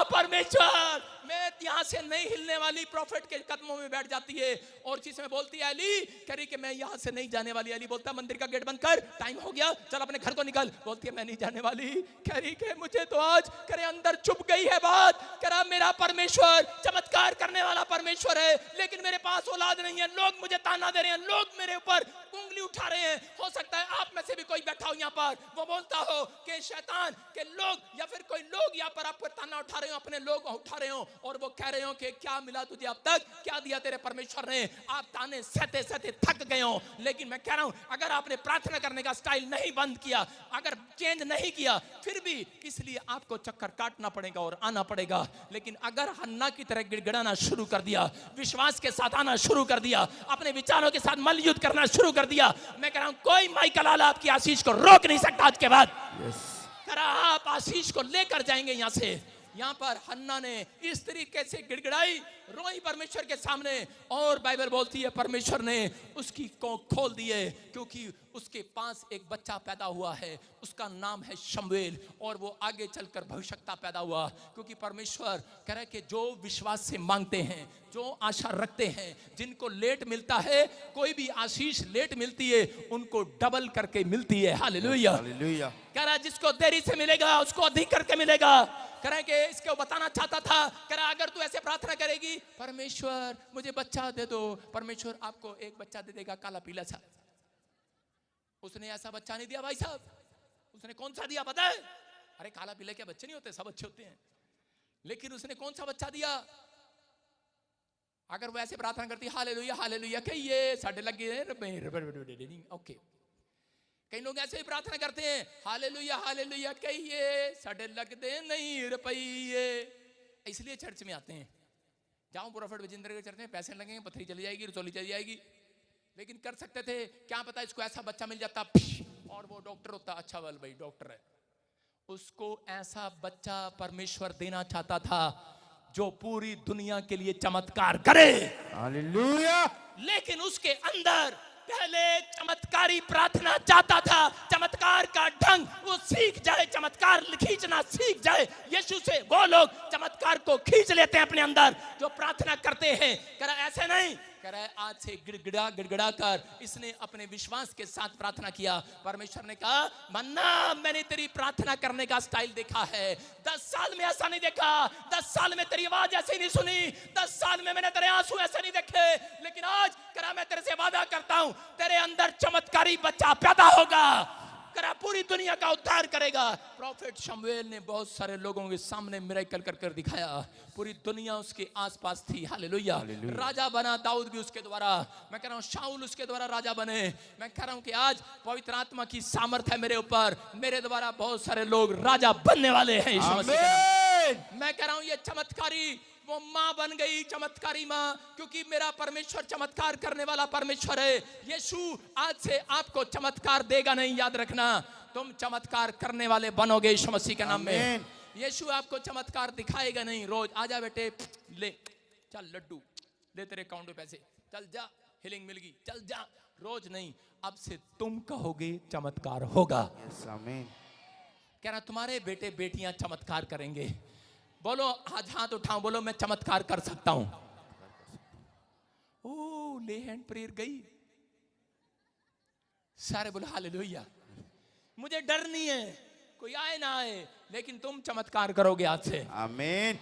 परमेश्वर, मैं यहाँ से नहीं हिलने वाली। प्रॉफिट के कदमों में बैठ जाती है और जिसमें बोलती है अली, कह रही कि मैं यहाँ से नहीं जाने वाली। अली बोलता मंदिर का गेट बंद कर, टाइम हो गया, चल अपने घर को निकल। बोलती है मैं नहीं जाने वाली। कह रही कि मुझे तो आज करे अंदर चुप गई है बात, करा मेरा परमेश्वर चमत्कार करने वाला परमेश्वर है, लेकिन मेरे पास औलाद नहीं है, लोग मुझे ताना दे रहे हैं, लोग मेरे ऊपर उंगली उठा रहे हैं। हो सकता है आप में से भी कोई बैठा हो यहाँ पर, वो बोलता हो कि शैतान के लोग या फिर कोई लोग यहाँ पर आपको ताना उठा रहे हो, अपने लोग उठा रहे हो और वो कह रहे हो कि क्या मिला तुझे अब तक, क्या दिया तेरे परमेश्वर ने। आप ताने सहते सहते थक गए हो। लेकिन मैं कह रहा हूं अगर आपने प्रार्थना करने का स्टाइल नहीं बंद किया, अगर चेंज नहीं किया, फिर भी इसलिए आपको चक्कर काटना पड़ेगा और आना पड़ेगा। लेकिन अगर हन्ना की तरह गिड़गिड़ाना शुरू कर दिया, विश्वास के साथ आना शुरू कर दिया, अपने विचारों के साथ मलयुद्ध करना शुरू कर दिया, मैं कह रहा हूं कोई माइकल आला आपकी आशीष को रोक नहीं सकता। आज के बाद आप आशीष को लेकर जाएंगे यहां से। यहाँ पर हन्ना ने इस तरीके से गिड़गिड़ाई, रोई परमेश्वर के सामने, और बाइबल बोलती है परमेश्वर ने उसकी कोख खोल दिए, क्योंकि उसके पास एक बच्चा पैदा हुआ है, उसका नाम है शमूएल, और वो आगे चलकर भविष्यता पैदा हुआ। क्योंकि परमेश्वर कह रहा है कि जो विश्वास से मांगते हैं, जो आशा रखते हैं, जिनको लेट मिलता है, कोई भी आशीष लेट मिलती है उनको डबल करके मिलती है। हालेलुया।
हालेलुया।
कह रहा है जिसको देरी से मिलेगा उसको अधिक करके मिलेगा। कह रहा है कि इसको बताना चाहता था, कह रहा अगर तू ऐसे प्रार्थना करेगी, परमेश्वर मुझे बच्चा दे दो, परमेश्वर आपको एक बच्चा दे देगा काला पीला सा। उसने ऐसा बच्चा नहीं दिया भाई साहब। उसने कौन सा दिया पता है? अरे काला पीला के बच्चे नहीं होते, सब अच्छे होते हैं, लेकिन उसने कौन सा बच्चा दिया? अगर वो ऐसे प्रार्थना करती हालेलुया हालेलुया कहिए साढ़े लगे, ओके। कई लोग ऐसे ही प्रार्थना करते हैं, हालेलुया हालेलुया कहिए साढ़े लगते नहीं रुपये, इसलिए चर्च में आते हैं। जाऊं प्रोफेट विजेंद्र के चर्च में, पैसे लगेंगे, पथरी चली जाएगी, रसोली चली जाएगी, लेकिन कर सकते थे, क्या पता इसको ऐसा बच्चा मिल जाता और वो डॉक्टर होता। अच्छा वाल भाई डॉक्टर है। उसको ऐसा बच्चा परमेश्वर देना चाहता था जो पूरी दुनिया के लिए चमत्कार करे।
हालेलुया।
लेकिन उसके अंदर पहले चमत्कारी प्रार्थना चाहता था, चमत्कार का ढंग वो सीख जाए, चमत्कार खींचना सीख जाए। यीशु से वो लोग चमत्कार को खींच लेते हैं अपने अंदर जो प्रार्थना करते हैं। कह रहा ऐसे नहीं, कह रहा है आज से गिड़गिड़ा कर इसने अपने विश्वास के साथ प्रार्थना किया। परमेश्वर ने कहा मन्ना मैंने तेरी प्रार्थना करने का स्टाइल देखा है, 10 साल में ऐसा नहीं देखा, 10 साल में तेरी आवाज ऐसी नहीं सुनी, 10 साल में मैंने तेरे आंसू ऐसे नहीं देखे, लेकिन आज करा मैं तेरे से वादा करता हूं तेरे अंदर चमत्कारी बच्चा पैदा होगा, करा पूरी दुनिया का उद्धार करेगा। प्रॉफेट शमूएल ने बहुत सारे लोगों के सामने मिरेकल कर कर दिखाया, पूरी दुनिया उसके आसपास थी। हालेलुया। राजा बना दाऊद भी उसके द्वारा, मैं कह रहा हूं शाऊल उसके द्वारा राजा बने। मैं कह रहा हूं कि आज पवित्र आत्मा की सामर्थ है मेरे ऊपर, मेरे द्वारा बहुत सारे लोग राजा बनने वाले हैं यीशु मसीह के नाम। मैं कह रहा हूं ये चमत्कारी वो माँ बन गई, चमत्कारी माँ, क्योंकि मेरा परमेश्वर चमत्कार करने वाला परमेश्वर है। यीशु आज से आपको चमत्कार देगा नहीं, याद रखना, तुम चमत्कार करने वाले बनोगे यीशु मसीह के नाम में। यीशु आपको चमत्कार दिखाएगा नहीं। रोज आजा बेटे, ले चल लड्डू, ले तेरे अकाउंट में पैसे, चल जा हीलिंग मिल गई, चल जा, रोज नहीं, अब से तुम कहोगे चमत्कार होगा। कह रहा तुम्हारे बेटे बेटियां चमत्कार करेंगे। बोलो आज हाथ उठाओ, बोलो मैं चमत्कार कर सकता हूं। ओ ले हैंड प्रेयर गई, सारे बोलो हालेलुया। मुझे डर नहीं है, कोई आए ना आए, लेकिन तुम चमत्कार करोगे आज से।
आमीन।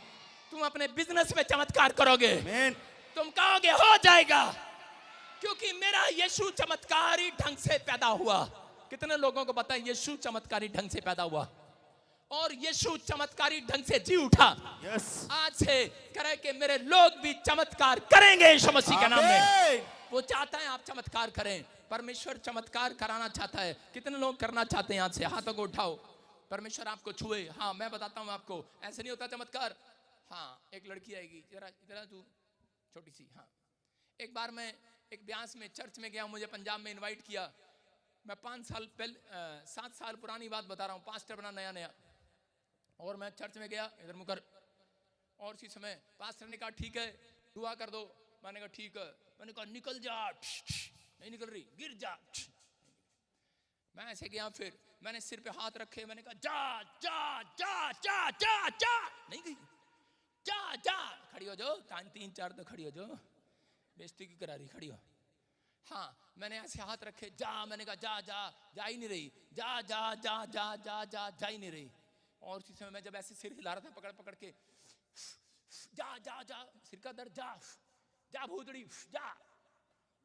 तुम अपने बिजनेस में चमत्कार करोगे।
आमीन।
तुम कहोगे हो जाएगा, क्योंकि मेरा यीशु चमत्कारी ढंग से पैदा हुआ। कितने लोगों को पता है यीशु चमत्कारी ढंग से पैदा हुआ और यीशु चमत्कारी ढंग से जी उठा।
यस।
आज से करे कि मेरे लोग भी चमत्कार करेंगे यीशु मसीह के नाम में। वो चाहता है आप चमत्कार करें, परमेश्वर चमत्कार कराना चाहता है। कितने लोग करना चाहते हैं? आज से हाथों को उठाओ, परमेश्वर आपको छुए। हाँ मैं बताता हूँ आपको, ऐसे नहीं होता चमत्कार। हाँ एक लड़की आएगी, जरा जरा तू छोटी सी। हाँ एक बार मैं एक ब्यास में चर्च में गया, मुझे पंजाब में इनवाइट किया। मैं 5 साल पहले 7 साल पुरानी बात बता रहा हूँ, पास्टर बना नया नया, और मैं चर्च में गया इधर मुकर, और इसी समय पास्टर ने कहा ठीक है दुआ कर दो। मैंने कहा ठीक है। मैंने कहा निकल जा, नहीं निकल रही, गिर जा। मैं ऐसे गया, फिर मैंने सिर पे हाथ रखे, मैंने कहा जा जा जा जा जा जा, नहीं गई, जा जा, खड़ी हो जाओ, 3-4 तो खड़ी हो जाओ, बेइज्जती की करा रही, खड़ी हो। हाँ मैंने ऐसे हाथ रखे, जा, मैंने कहा जा जा, जा ही नहीं रही, जा जा जा जा जा जा, जा ही नहीं रही। और उसी समय मैं जब ऐसे सिर हिला रहा था पकड़ पकड़ के, जा जा जा, सिर का दर्द, जा जा भूतड़ी जा।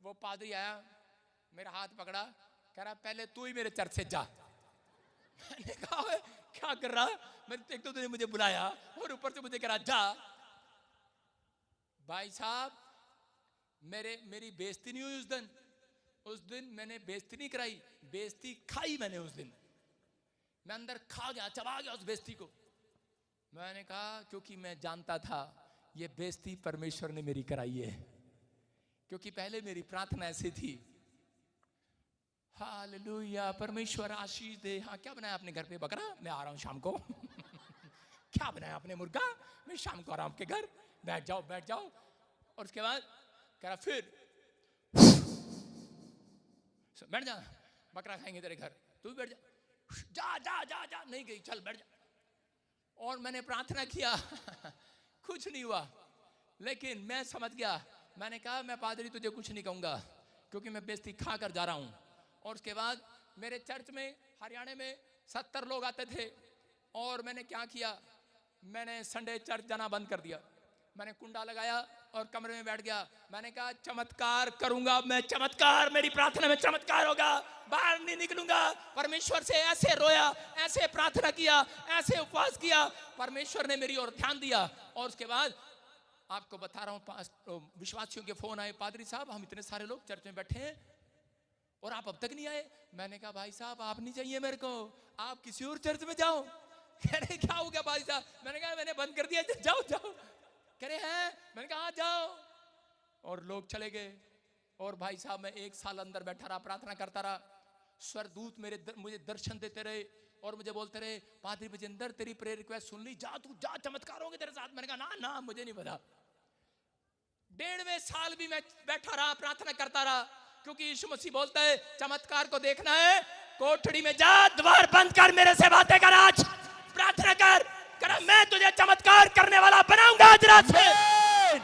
वो पादरी आया, मेरा हाथ पकड़ा, कह रहा पहले तू ही मेरे चर्च से जा। मैंने कहा क्या कर रहा? मैंने एक तो तुझे मुझे बुलाया और ऊपर से मुझे कह रहा जा। भाई साहब मेरी बेइज्जती नहीं हुई उस दिन मैंने बेइज्जती नहीं कराई, बेइज्जती खाई मैंने उस दिन। मैं अंदर खा गया, चबा गया उस बेइज्जती को। मैंने कहा क्योंकि मैं जानता था ये बेइज्जती परमेश्वर ने मेरी कराई है, क्योंकि पहले मेरी प्रार्थना ऐसी थी। हालेलुया, परमेश्वर आशीष दे। हाँ क्या बनाया आपने घर पे? बकरा? मैं आ रहा हूं शाम को। क्या बनाया आपने मुर्गा? मैं शाम को आ रहा हूं आपके घर, बैठ जाओ बैठ जाओ। और उसके बाद कह रहा फिर बैठ जा, बकरा खाएंगे तेरे घर, तू भी बैठ जा। जा जा जा जा, नहीं गई, चल बैठ जा। और मैंने प्रार्थना किया कुछ नहीं हुआ, लेकिन मैं समझ गया। मैंने कहा मैं पादरी तुझे कुछ नहीं कहूंगा, क्योंकि मैं बेइज्जती खा कर जा रहा हूं। और उसके बाद मेरे चर्च में हरियाणा में 70 लोग आते थे, और मैंने क्या किया, मैंने संडे चर्च जाना बंद कर दिया। मैंने कुंडा लगाया और कमरे में बैठ गया। मैंने कहा चमत्कार करूंगा मैं, चमत्कार, मेरी प्रार्थना में चमत्कार होगा, बाहर नहीं निकलूंगा। परमेश्वर से ऐसे रोया, ऐसे प्रार्थना किया, ऐसे उपवास किया, परमेश्वर ने मेरी ओर ध्यान दिया। और उसके बाद आपको बता रहा हूं, विश्वासियों के फोन आए, पादरी साहब हम इतने सारे लोग चर्च में बैठे हैं और आप अब तक नहीं आए। मैंने कहा भाई साहब आप नहीं चाहिए मेरे को, आप किसी और चर्च में जाओ। कह रहे क्या हो गया भाई साहब? मैंने कहा मैंने बंद कर दिया, जाओ जाओ। कह रहे हैं, मैंने कहा जाओ। और लोग चले गए। और भाई साहब मैं 1 साल अंदर बैठा रहा, प्रार्थना करता रहा। स्वर्गदूत मुझे दर्शन देते रहे और मुझे बोलते रहे पादरी विजेंद्र तेरी प्रेयर रिक्वेस्ट सुन ली, जा तू जा, चमत्कार होंगे तेरे साथ। मैंने कहा ना ना मुझे नहीं पता। 1.5वें साल भी मैं बैठा रहा, प्रार्थना करता रहा, क्योंकि यीशु मसीह बोलता है चमत्कार को देखना है कोठड़ी में जा, द्वार बंद कर, मेरे से बातें कर, आज प्रार्थना कर, मैं तुझे चमत्कार करने वाला बनाऊंगा आज रात से।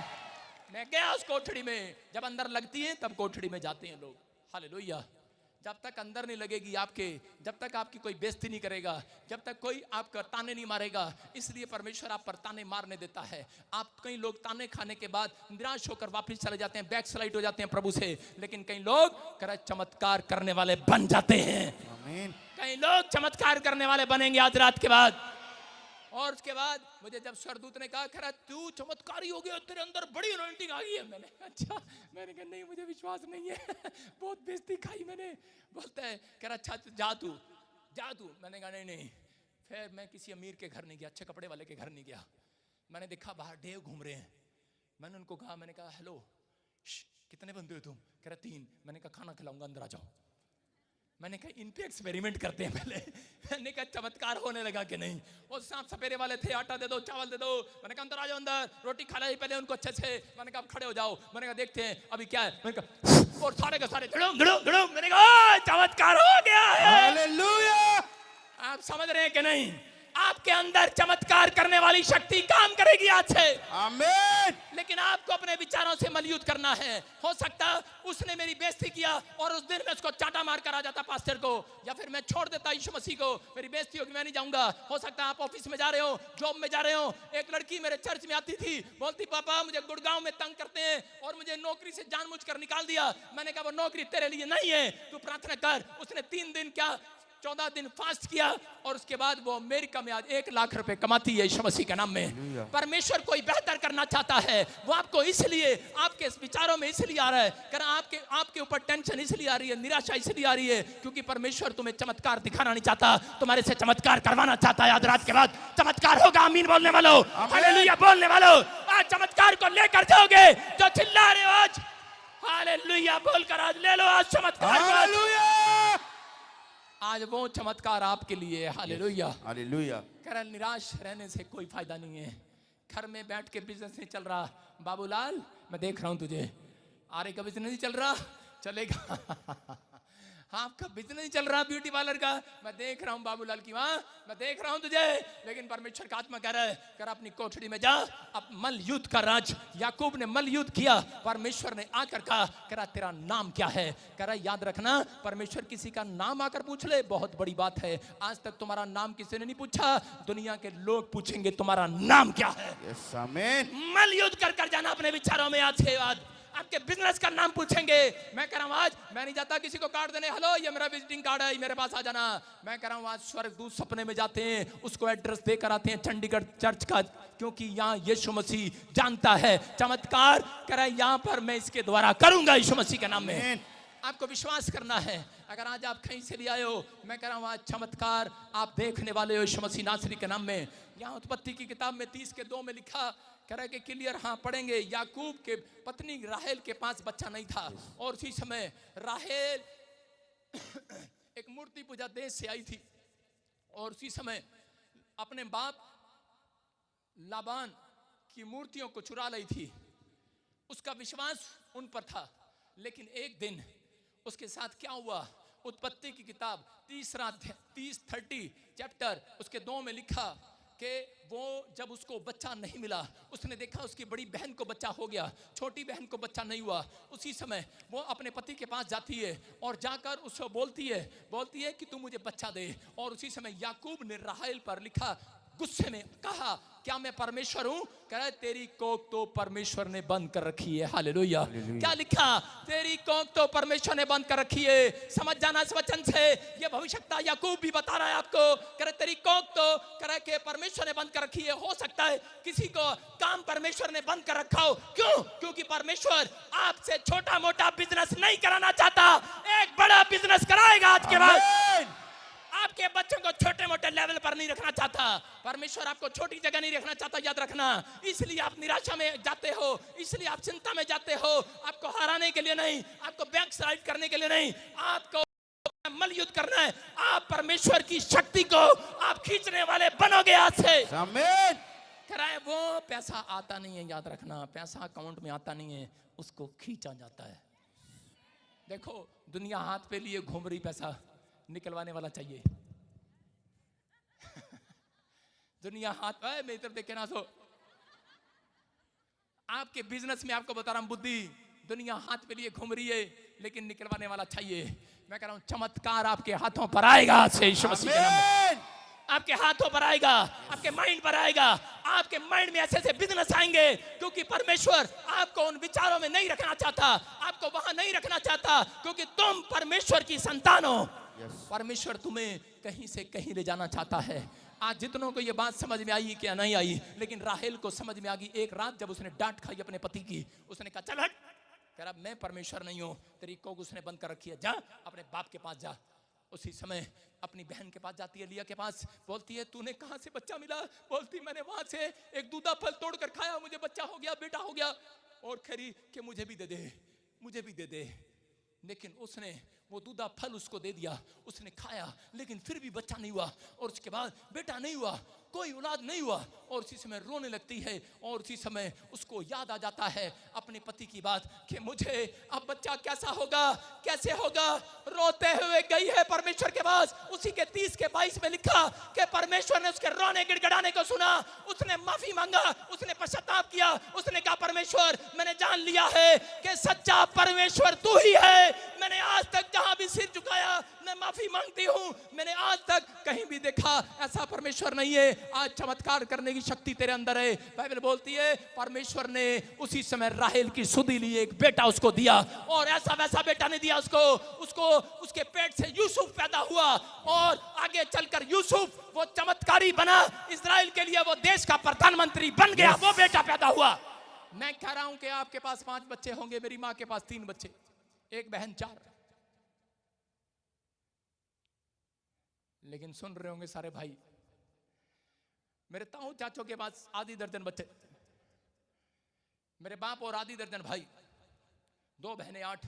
मैं गया उस कोठड़ी में, जब अंदर लगती है तब कोठड़ी में जाते हैं लोग। हालेलुया। जब तक अंदर नहीं लगेगी आपके, जब तक आपकी कोई बेइज्जती नहीं करेगा, जब तक कोई आपका ताने नहीं मारेगा, इसलिए परमेश्वर आप पर ताने मारने देता है। आप कई लोग ताने खाने के बाद निराश होकर वापस चले जाते हैं, बैक स्लाइड हो जाते हैं प्रभु से, लेकिन कई लोग चमत्कार करने वाले बन जाते हैं। आमीन। कई लोग चमत्कार करने वाले बनेंगे आज रात के बाद। और उसके बाद मुझे जब स्वर्गदूत ने कहा खरा तू चमत्कारी हो गया, तेरे अंदर बड़ी अनॉइंटिंग आ गई है, मैंने अच्छा, मैंने कहा नहीं मुझे विश्वास नहीं है बहुत बेइज्जती खाई मैंने। बोलता है कह रहा अच्छा जा तू जा तू। मैंने कहा नहीं नहीं। फिर मैं किसी अमीर के घर नहीं गया, अच्छे कपड़े वाले के घर नहीं गया। मैंने देखा बाहर डेव घूम रहे हैं। मैंने उनको कहा, मैंने कहा हेलो कितने बंदे हो तुम? कह रहा 3। मैंने कहा खाना खिलाऊंगा, अंदर आ जाओ। मैंने कहा इन पे एक्सपेरिमेंट करते हैं पहले। मैंने कहा चमत्कार होने लगा कि नहीं। वो सांप सपेरे वाले थे, आटा दे दो चावल दे दो। मैंने कहा अंदर आ जाओ, अंदर रोटी खा लाई पहले उनको अच्छे से। मैंने कहा खड़े हो जाओ। मैंने कहा देखते हैं अभी क्या है। मैंने कहा और सारे के सारे धड़म धड़म धड़म। मैंने कहा चमत्कार हो गया है। हालेलुया। आप समझ रहे हैं कि नहीं? आपके अंदर चमत्कार करने वाली शक्ति काम करेगी आज से। आमीन। लेकिन आपको अपने विचारों से मलयुद्ध करना है। हो सकता उसने मेरी बेइज्जती किया और उस दिन मैं उसको चाटा मार कर आ जाता पास्टर को, या फिर मैं छोड़ देता यीशु मसीह को, मेरी बेइज्जती होगी, मैं नहीं जाऊंगा। हो सकता आप ऑफिस में जा रहे हो, जॉब में जा रहे हो। एक लड़की मेरे चर्च में आती थी, बोलती पापा मुझे गुड़गांव में तंग करते हैं और मुझे नौकरी से जानबूझकर निकाल दिया। मैंने कहा वो नौकरी तेरे लिए नहीं है, तू प्रार्थना कर। उसने 3 दिन क्या 14 दिन फास्ट किया और उसके बाद वो अमेरिका में आज 1 लाख रुपए कमाती है यीशु मसीह के नाम में। परमेश्वर कोई बेहतर करना चाहता है, वो आपको इसलिए आपके विचारों में इसलिए आ रहा है, कारण आपके ऊपर टेंशन इसलिए आ रही है, निराशा इसलिए आ रही है क्योंकि परमेश्वर तुम्हें चमत्कार दिखाना नहीं चाहता, तुम्हारे से चमत्कार करवाना चाहता है। आज रात के बाद चमत्कार होगा। आमीन बोलने वालों, हालेलुया बोलने वालों, आज चमत्कार को लेकर जाओगे। जो चिल्ला रहे हो आज हालेलुया बोलकर आज ले लो आज चमत्कार। हालेलुया। आज वो चमत्कार आपके लिए है। Hallelujah hallelujah. कह निराश रहने से कोई फायदा नहीं है। घर में बैठ के बिजनेस नहीं चल रहा, बाबूलाल मैं देख रहा हूं तुझे, आरे का बिजनेस नहीं चल रहा, चलेगा। आपका बिजनेस नहीं चल रहा ब्यूटी पार्लर का, मैं देख रहा हूं बाबूलाल की मां, मैं देख रहा हूं तुझे। लेकिन परमेश्वर का आत्मा कह रहा है कर अपनी कोठड़ी में जा, अब मल युद्ध का राज। याकूब ने मल युद्ध किया, परमेश्वर ने आकर कहा करा तेरा नाम क्या है? करा याद रखना परमेश्वर किसी का नाम आकर पूछ ले बहुत बड़ी बात है। आज तक तुम्हारा नाम किसी ने नहीं पूछा, दुनिया के लोग पूछेंगे तुम्हारा नाम क्या है। यस आमीन। मल युद्ध कर जाना अपने विचारों में। आज के बाद आपके बिजनेस का नाम पूछेंगे। मैं कह रहा हूं आज मैं नहीं जाता किसी को कार्ड देने, हेलो ये मेरा विजिटिंग कार्ड है, मेरे पास आ जाना। मैं कह रहा हूं आज स्वर्गदूत सपने में जाते हैं, उसको एड्रेस देकर आते हैं चंडीगढ़ चर्च का, क्योंकि यहाँ यीशु मसीह जानता है चमत्कार करा यहाँ पर मैं इसके द्वारा करूंगा यीशु मसीह के नाम में। आपको विश्वास करना है। अगर आज आप कहीं से भी आए हो, मैं कह रहा हूं आज चमत्कार आप देखने वाले हो यीशु मसीह नासरी के नाम में। यहाँ उत्पत्ति की किताब में 30:2 में लिखा, कह रहा है कि क्लियर हाँ पढ़ेंगे, याकूब के पत्नी राहेल के पास बच्चा नहीं था और उसी समय राहेल एक मूर्ति पूजा देश से आई थी और उसी समय अपने बाप लाबान की मूर्तियों को चुरा ली थी। उसका विश्वास उन पर था, लेकिन एक दिन उसके साथ क्या हुआ? उत्पत्ति की किताब 30 चैप्टर उसके 2 में लिखा कि वो जब उसको बच्चा नहीं मिला, उसने देखा उसकी बड़ी बहन को बच्चा हो गया, छोटी बहन को बच्चा नहीं हुआ। उसी समय वो अपने पति के पास जाती है और जाकर उससे बोलती है कि तू मुझे बच्चा दे। और उसी समय याकूब ने राहेल पर लिखा, गुस्से में कहा, क्या मैं परमेश्वर हूं? कह रहा है तेरी कोख तो परमेश्वर ने बंद कर रखी है। हालेलुया। क्या लिखा? तेरी कोख तो परमेश्वर ने बंद कर रखी है। समझ जाना इस वचन से, ये भविष्यता याकूब भी बता रहा है आपको। कह रहा तेरी कोख तो कह रहा कि परमेश्वर ने बंद कर रखी है। हो सकता है किसी को काम परमेश्वर ने बंद कर रखा हो। क्यों? क्योंकि परमेश्वर आपसे छोटा मोटा बिजनेस नहीं कराना चाहता, एक बड़ा बिजनेस कराएगा आज के बाद। आपके बच्चों को छोटे मोटे लेवल पर नहीं रखना चाहता। परमेश्वर आपको छोटी जगह नहीं रखना चाहता, याद रखना। इसलिए आप निराशा में जाते हो, इसलिए आप चिंता में जाते हो। आपको हराने के लिए नहीं, आपको बैक साइड करने के लिए नहीं, आपको मलयुद्ध करना है। आप परमेश्वर की शक्ति को आप खींचने वाले बनोगे आज से।
आमीन।
कराए वो पैसा आता नहीं है, याद रखना। पैसा अकाउंट में आता नहीं है, उसको खींचा जाता है। देखो दुनिया हाथ पे लिए घूम रही, पैसा निकलवाने वाला चाहिए। दुनिया हाथ मेरी तरफ देखे ना, सो आपके बिजनेस में आपको बता रहा हूं, बुद्धि दुनिया हाथ पे लिए घूम रही है, लेकिन निकलवाने वाला चाहिए। मैं कह रहा हूं चमत्कार आपके हाथों पर आएगा से यीशु मसीह के नाम में। आपके हाथों पर आएगा, आपके माइंड पर आएगा। आपके माइंड में ऐसे ऐसे बिजनेस आएंगे, क्योंकि परमेश्वर आपको उन विचारों में नहीं रखना चाहता, आपको वहां नहीं रखना चाहता, क्योंकि तुम परमेश्वर की संतान हो। परमेश्वर तुम्हें कहीं से कहीं ले जाना चाहता है। आज जितनों को ये बात समझ में आई क्या नहीं आई, लेकिन राहेल को समझ में आ गई। एक रात जब उसने डांट खाई अपने पति की, उसने कहा चल हट। कह रहा मैं परमेश्वर नहीं हूं, तेरी कोख उसने बंद कर रखी है, जा अपने बाप के पास जा। उसी समय अपनी बहन के पास जाती है, लिया के पास, बोलती है तूने कहां से बच्चा मिला? बोलती मैंने वहां से एक दूधा फल तोड़कर खाया, मुझे बच्चा हो गया, बेटा हो गया। और खरी कि मुझे भी दे दे, मुझे भी दे दे। लेकिन उसने वो दूधा फल उसको दे दिया, उसने खाया, लेकिन फिर भी बच्चा नहीं हुआ। और उसके बाद बेटा नहीं हुआ, कोई औलाद नहीं हुआ। और उसी समय रोने लगती है, और उसी समय उसको याद आ जाता है अपने पति की बात कि मुझे अब बच्चा कैसा होगा, कैसे होगा। रोते हुए गई है परमेश्वर के पास। उसी के 30 के 22 में लिखा कि परमेश्वर ने उसके रोने गिड़गिड़ाने को सुना, उसने माफी मांगा, उसने पश्चाताप किया। उसने कहा परमेश्वर मैंने जान लिया है कि सच्चा परमेश्वर तू ही है। मैंने आज तक जहां भी सिर झुकाया मैं माफी मांगती हूं, मैंने आज तक कहीं भी देखा ऐसा परमेश्वर नहीं है। आज चमत्कार करने की शक्ति तेरे अंदर है। बाइबल बोलती है परमेश्वर ने उसी समय राहेल की सुधी ली, एक बेटा उसको दिया, और ऐसा वैसा बेटा नहीं दिया उसको उसके पेट से यूसुफ पैदा हुआ, और आगे चलकर यूसुफ वो चमत्कारी बना, इजराइल के लिए वो देश का प्रधानमंत्री बन गया। वो बेटा पैदा हुआ। मैं कह रहा हूं कि आपके पास 5 बच्चे होंगे, मेरी मां के पास 3 बच्चे, एक बहन 4। लेकिन सुन रहे होंगे सारे भाई, मेरे ताऊ चाचों के पास आधी दर्जन बच्चे, मेरे बाप और आधी दर्जन भाई, 2 बहनें 8।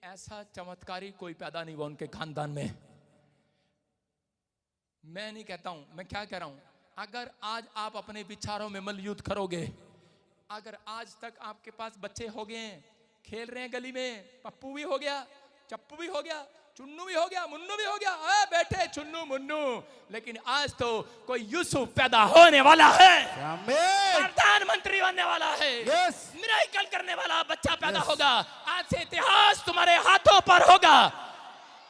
ऐसा चमत्कारी कोई पैदा नहीं हुआ उनके खानदान में। मैं नहीं कहता हूं, मैं क्या कह रहा हूं, अगर आज आप अपने विचारों में मलयुद्ध करोगे, अगर आज तक आपके पास बच्चे हो गए हैं, खेल रहे हैं गली में, पप्पू भी हो गया, चप्पू भी हो गया, चुन्नू भी हो गया, मुन्नू भी हो गया, बैठे चुन्नू मुन्नू, लेकिन आज तो कोई यूसुफ पैदा होने वाला है, प्रधानमंत्री बनने वाला है, मिरेकल करने वाला बच्चा पैदा होगा। आज से इतिहास तुम्हारे हाथों पर होगा,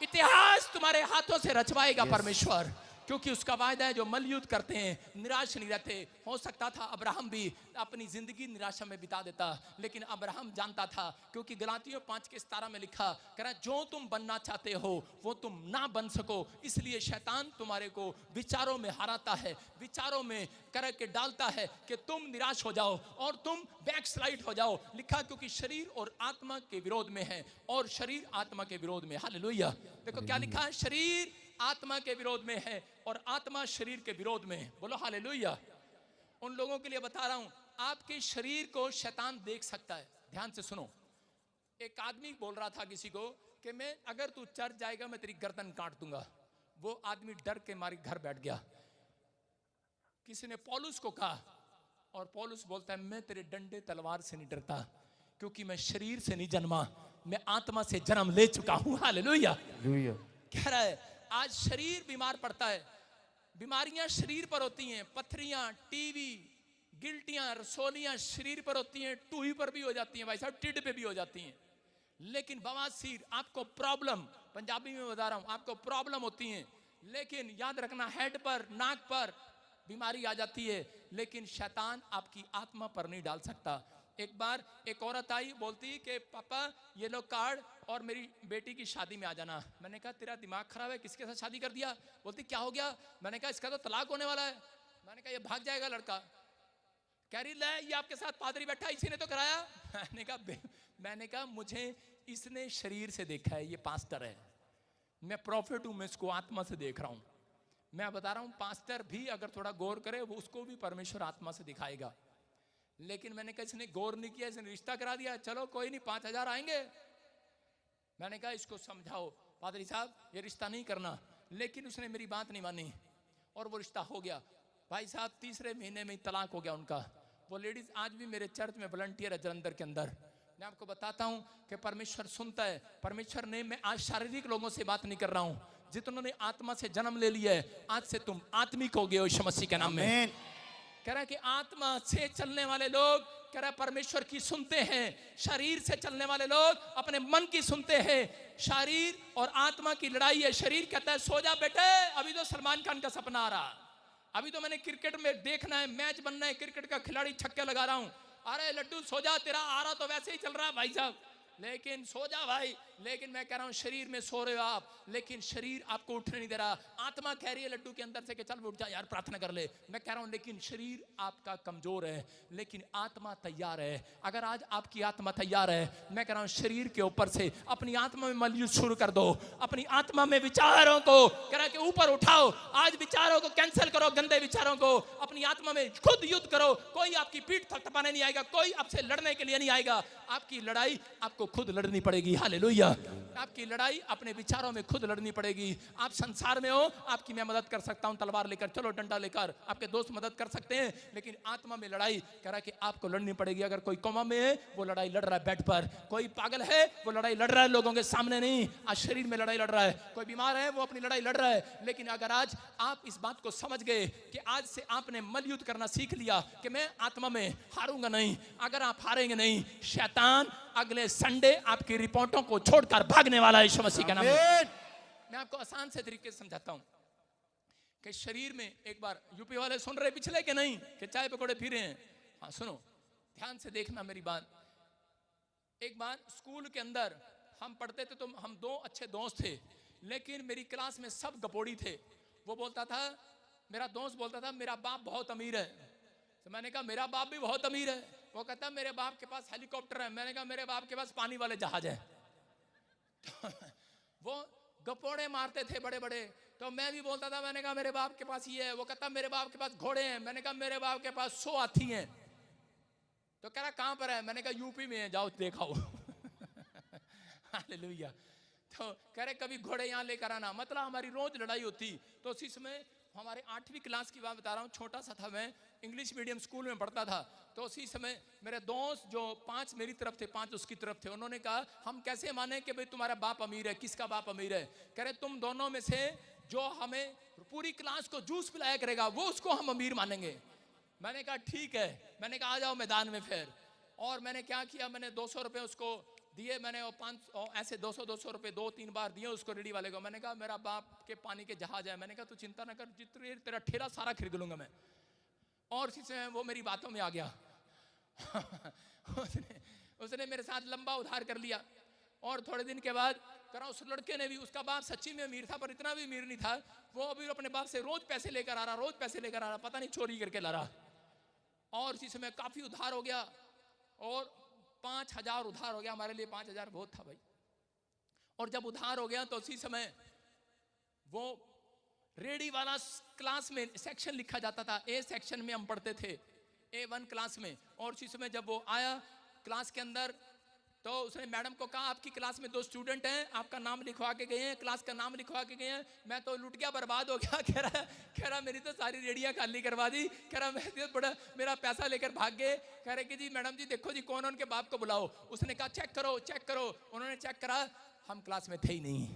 इतिहास तुम्हारे हाथों से रचवाएगा परमेश्वर, क्योंकि उसका वायदा है जो मलयुद्ध करते हैं निराश नहीं रहते। हो सकता था अब्राहम भी अपनी जिंदगी निराशा में बिता देता, लेकिन अब्राहम जानता था, क्योंकि गलातियों 5:17 में लिखा, कह रहा जो तुम बनना चाहते हो वो तुम ना बन सको, इसलिए शैतान तुम्हारे को विचारों में हराता है, विचारों में कर के डालता है कि तुम निराश हो जाओ और तुम बैकस्लाइड हो जाओ। लिखा क्योंकि शरीर और आत्मा के विरोध में है, और शरीर आत्मा के विरोध में। हालेलुया। देखो क्या लिखा है, शरीर आत्मा के विरोध में है और आत्मा शरीर के विरोध में है। बोलो हालेलुया। उन लोगों के लिए बता रहा हूं, आपके शरीर को शैतान देख सकता है। ध्यान से सुनो, एक आदमी बोल रहा था किसी को कि मैं अगर तू चर्च जाएगा मैं तेरी गर्दन काट दूंगा। वो आदमी डर के मारे घर बैठ गया। किसी ने पौलुस को कहा, और पौलुस बोलता है मैं तेरे डंडे तलवार से नहीं डरता, क्योंकि मैं शरीर से नहीं जन्मा, मैं आत्मा से जन्म ले चुका हूं। हालेलुया। कह रहा है आज शरीर बीमार पड़ता है, बीमारियां शरीर पर होती हैं, पथरियां, टीवी, गिल्टियां, रसोलियां शरीर पर होती हैं, टूही पर भी हो जाती हैं, भाई साहब टिड पे भी हो जाती हैं। लेकिन बवासीर, आपको प्रॉब्लम, पंजाबी में बता रहा हूं, आपको प्रॉब्लम होती हैं, लेकिन याद रखना हेड पर, नाक पर बीमारी आ जाती है, लेकिन शैतान आपकी आत्मा पर नहीं डाल सकता। एक बार एक औरत आई, बोलती कि पापा ये लो कार्ड और मेरी बेटी की शादी में आ जाना। मैंने कहा तेरा दिमाग खराब है, किसके साथ शादी कर दिया? बोलती क्या हो गया? मैंने कहा इसका तो तलाक होने वाला है। मैंने कहा ये भाग जाएगा लड़का। कह रही ले ये आपके साथ पादरी बैठा, इसी ने तो कराया। मैंने कहा मुझे इसने शरीर से देखा है, ये पास्टर है, मैं प्रॉफिट हूं, मैं इसको आत्मा से देख रहा हूं। मैं बता रहा हूं पास्टर भी अगर थोड़ा गौर करे वो उसको भी परमेश्वर आत्मा से दिखाएगा। लेकिन मैंने कहा इसने गौर नहीं किया, इसने रिश्ता करा दिया, चलो कोई नहीं 5,000 आएंगे। मैंने कहा इसको समझाओ पादरी साहब ये रिश्ता नहीं करना, लेकिन उसने मेरी बात नहीं मानी और वो रिश्ता हो गया। भाई साहब तीसरे महीने में तलाक हो गया उनका। वो लेडीज आज भी मेरे चर्च में वॉलंटियर है जलंधर के अंदर। मैं आपको बताता हूं कि परमेश्वर सुनता है। परमेश्वर ने, मैं आज शारीरिक लोगों से बात नहीं कर रहा हूं, जितनों ने आत्मा से जन्म ले लिया है, आज से तुम आत्मिक हो गए हो यीशु मसीह के नाम में। कह रहा है कि आत्मा से चलने वाले लोग, कह रहा है परमेश्वर की सुनते हैं, शरीर से चलने वाले लोग अपने मन की सुनते हैं। शरीर और आत्मा की लड़ाई है। शरीर कहता है सो जा बेटे, अभी तो सलमान खान का सपना आ रहा, अभी तो मैंने क्रिकेट में देखना है, मैच बनना है, क्रिकेट का खिलाड़ी छक्के लगा रहा हूं। अरे लड्डू सो जा, तेरा आ रहा तो वैसे ही चल रहा है भाई साहब, लेकिन सो जा भाई। लेकिन मैं कह रहा हूं शरीर में सो रहे हो आप, लेकिन शरीर आपको उठने नहीं दे रहा। आत्मा कह रही है लड्डू के अंदर से कि चल उठ जा यार, प्रार्थना कर ले। मैं कह रहा हूं लेकिन शरीर आपका कमजोर है, लेकिन आत्मा तैयार है। अगर आज आपकी आत्मा तैयार है, मैं कह रहा हूं शरीर के ऊपर से अपनी आत्मा में मलयुद्ध शुरू कर दो। अपनी आत्मा में विचारों को कह रहा कि ऊपर उठाओ। आज विचारों को कैंसिल करो, गंदे विचारों को अपनी आत्मा में खुद युद्ध करो। कोई आपकी पीठ थपथपाने नहीं आएगा, कोई आपसे लड़ने के लिए नहीं आएगा। आपकी लड़ाई आपको खुद लड़नी पड़ेगी। हालेलुया। आपकी लड़ाई अपने विचारों में खुद लड़नी पड़ेगी। आप संसार में हो, आपकी मैं मदद कर सकता हूं तलवार लेकर, चलो डंडा लेकर, आपके दोस्त मदद कर सकते हैं, लेकिन आत्मा में लड़ाई कह रहा है कि आपको लड़नी पड़ेगी। अगर कोई कोमा में है वो लड़ाई लड़ रहा है बेड पर, कोई पागल है वो लड़ाई लड़ रहा है लोगों के सामने नहीं, आज शरीर में लड़ाई लड़ रहा है। कोई बीमार है वो अपनी लड़ाई लड़ रहा है। लेकिन अगर आज आप इस बात को समझ गए कि आज से आपने मलयुद्ध करना सीख लिया कि मैं आत्मा में हारूंगा नहीं, अगर आप हारेंगे नहीं, शैतान अगले संडे आपकी रिपोर्टों को छोड़कर भागने वाला है यीशु मसीह के नाम में। मैं आपको आसान से तरीके से समझाता हूं कि शरीर में, एक बार यूपी वाले सुन रहे पिछले के नहीं कि चाय पकौड़े पी रहे हैं? हाँ सुनो, ध्यान से देखना मेरी बात। एक बार स्कूल के अंदर हम पढ़ते थे तो हम दो अच्छे दोस्त थे, लेकिन मेरी क्लास में सब गपोड़ी थे। वो बोलता था, मेरा दोस्त बोलता था मेरा बाप बहुत अमीर है। तो मैंने कहा मेरा बाप भी बहुत अमीर है। वो कहता मेरे बाप के पास हेलीकॉप्टर है। मैंने कहा मेरे बाप के पास पानी वाले जहाज है। तो वो गपोड़े मारते थे बड़े बड़े, तो मैं भी बोलता था, मैंने कहा मेरे बाप के पास ये है। वो कहता मेरे बाप के पास घोड़े हैं। मैंने कहा मेरे बाप के पास 100 हाथी हैं। तो कह रहा कहां पर है? मैंने कहा यूपी में है, जाओ देखाओ। हालेलुया। तो कह रहे कभी घोड़े यहाँ लेकर आना। मतलब हमारी रोज लड़ाई होती। तो उसी समय हमारे 8वीं क्लास की बात बता रहा हूँ, छोटा सा था, मैं इंग्लिश मीडियम स्कूल में पढ़ता था। तो उसी समय मेरे दोस्त जो 5 मेरी तरफ थे 5 उसकी तरफ थे, उन्होंने कहा हम कैसे माने कि भाई तुम्हारा बाप अमीर है? किसका बाप अमीर है? कह रहे तुम दोनों में से जो हमें पूरी क्लास को जूस पिलाया करेगा वो उसको हम अमीर मानेंगे। मैंने कहा ठीक है। मैंने कहा आ जाओ मैदान में फिर। और मैंने क्या किया, मैंने 200 रुपये उसको दिए। मैंने 500 ऐसे 200 रुपये 2-3 बार दिए उसको, रेडी वाले को। मैंने कहा मेरा बाप के पानी के जहाज है। मैंने कहा तू चिंता ना कर, जितने तेरा ठेला सारा खरीद लूंगा मैं। और इसी से वो मेरी बातों में आ गया। उसने मेरे साथ लंबा उधार कर लिया। और थोड़े दिन के बाद करा उस लड़के ने भी, उसका बाप सच्ची में अमीर था पर इतना भी अमीर नहीं था। वो अभी अपने बाप से रोज पैसे लेकर आ रहा, रोज पैसे लेकर आ रहा, पता नहीं चोरी करके ला रहा। और इसी समय काफी उधार हो गया और 5,000 उधार हो गया। हमारे लिए 5,000 बहुत था भाई। और जब उधार हो गया तो उसी समय वो रेडी वाला क्लास में सेक्शन लिखा जाता था, ए सेक्शन में हम पढ़ते थे, A1 क्लास में। और उसी समय जब वो आया क्लास के अंदर तो उसने मैडम को कहा आपकी क्लास में 2 स्टूडेंट हैं, आपका नाम लिखवा के गए हैं, क्लास का नाम लिखवा के गए हैं। मैं तो लुट गया, बर्बाद हो गया। कह रहा मेरी तो सारी रेडियां खाली करवा दी। कह रहा मैं तो बड़ा मेरा पैसा लेकर भाग गए। कह रहे कि जी मैडम जी देखो जी कौन है, उनके बाप को बुलाओ। उसने कहा चेक करो चेक करो। उन्होंने चेक करा, हम क्लास में थे ही नहीं।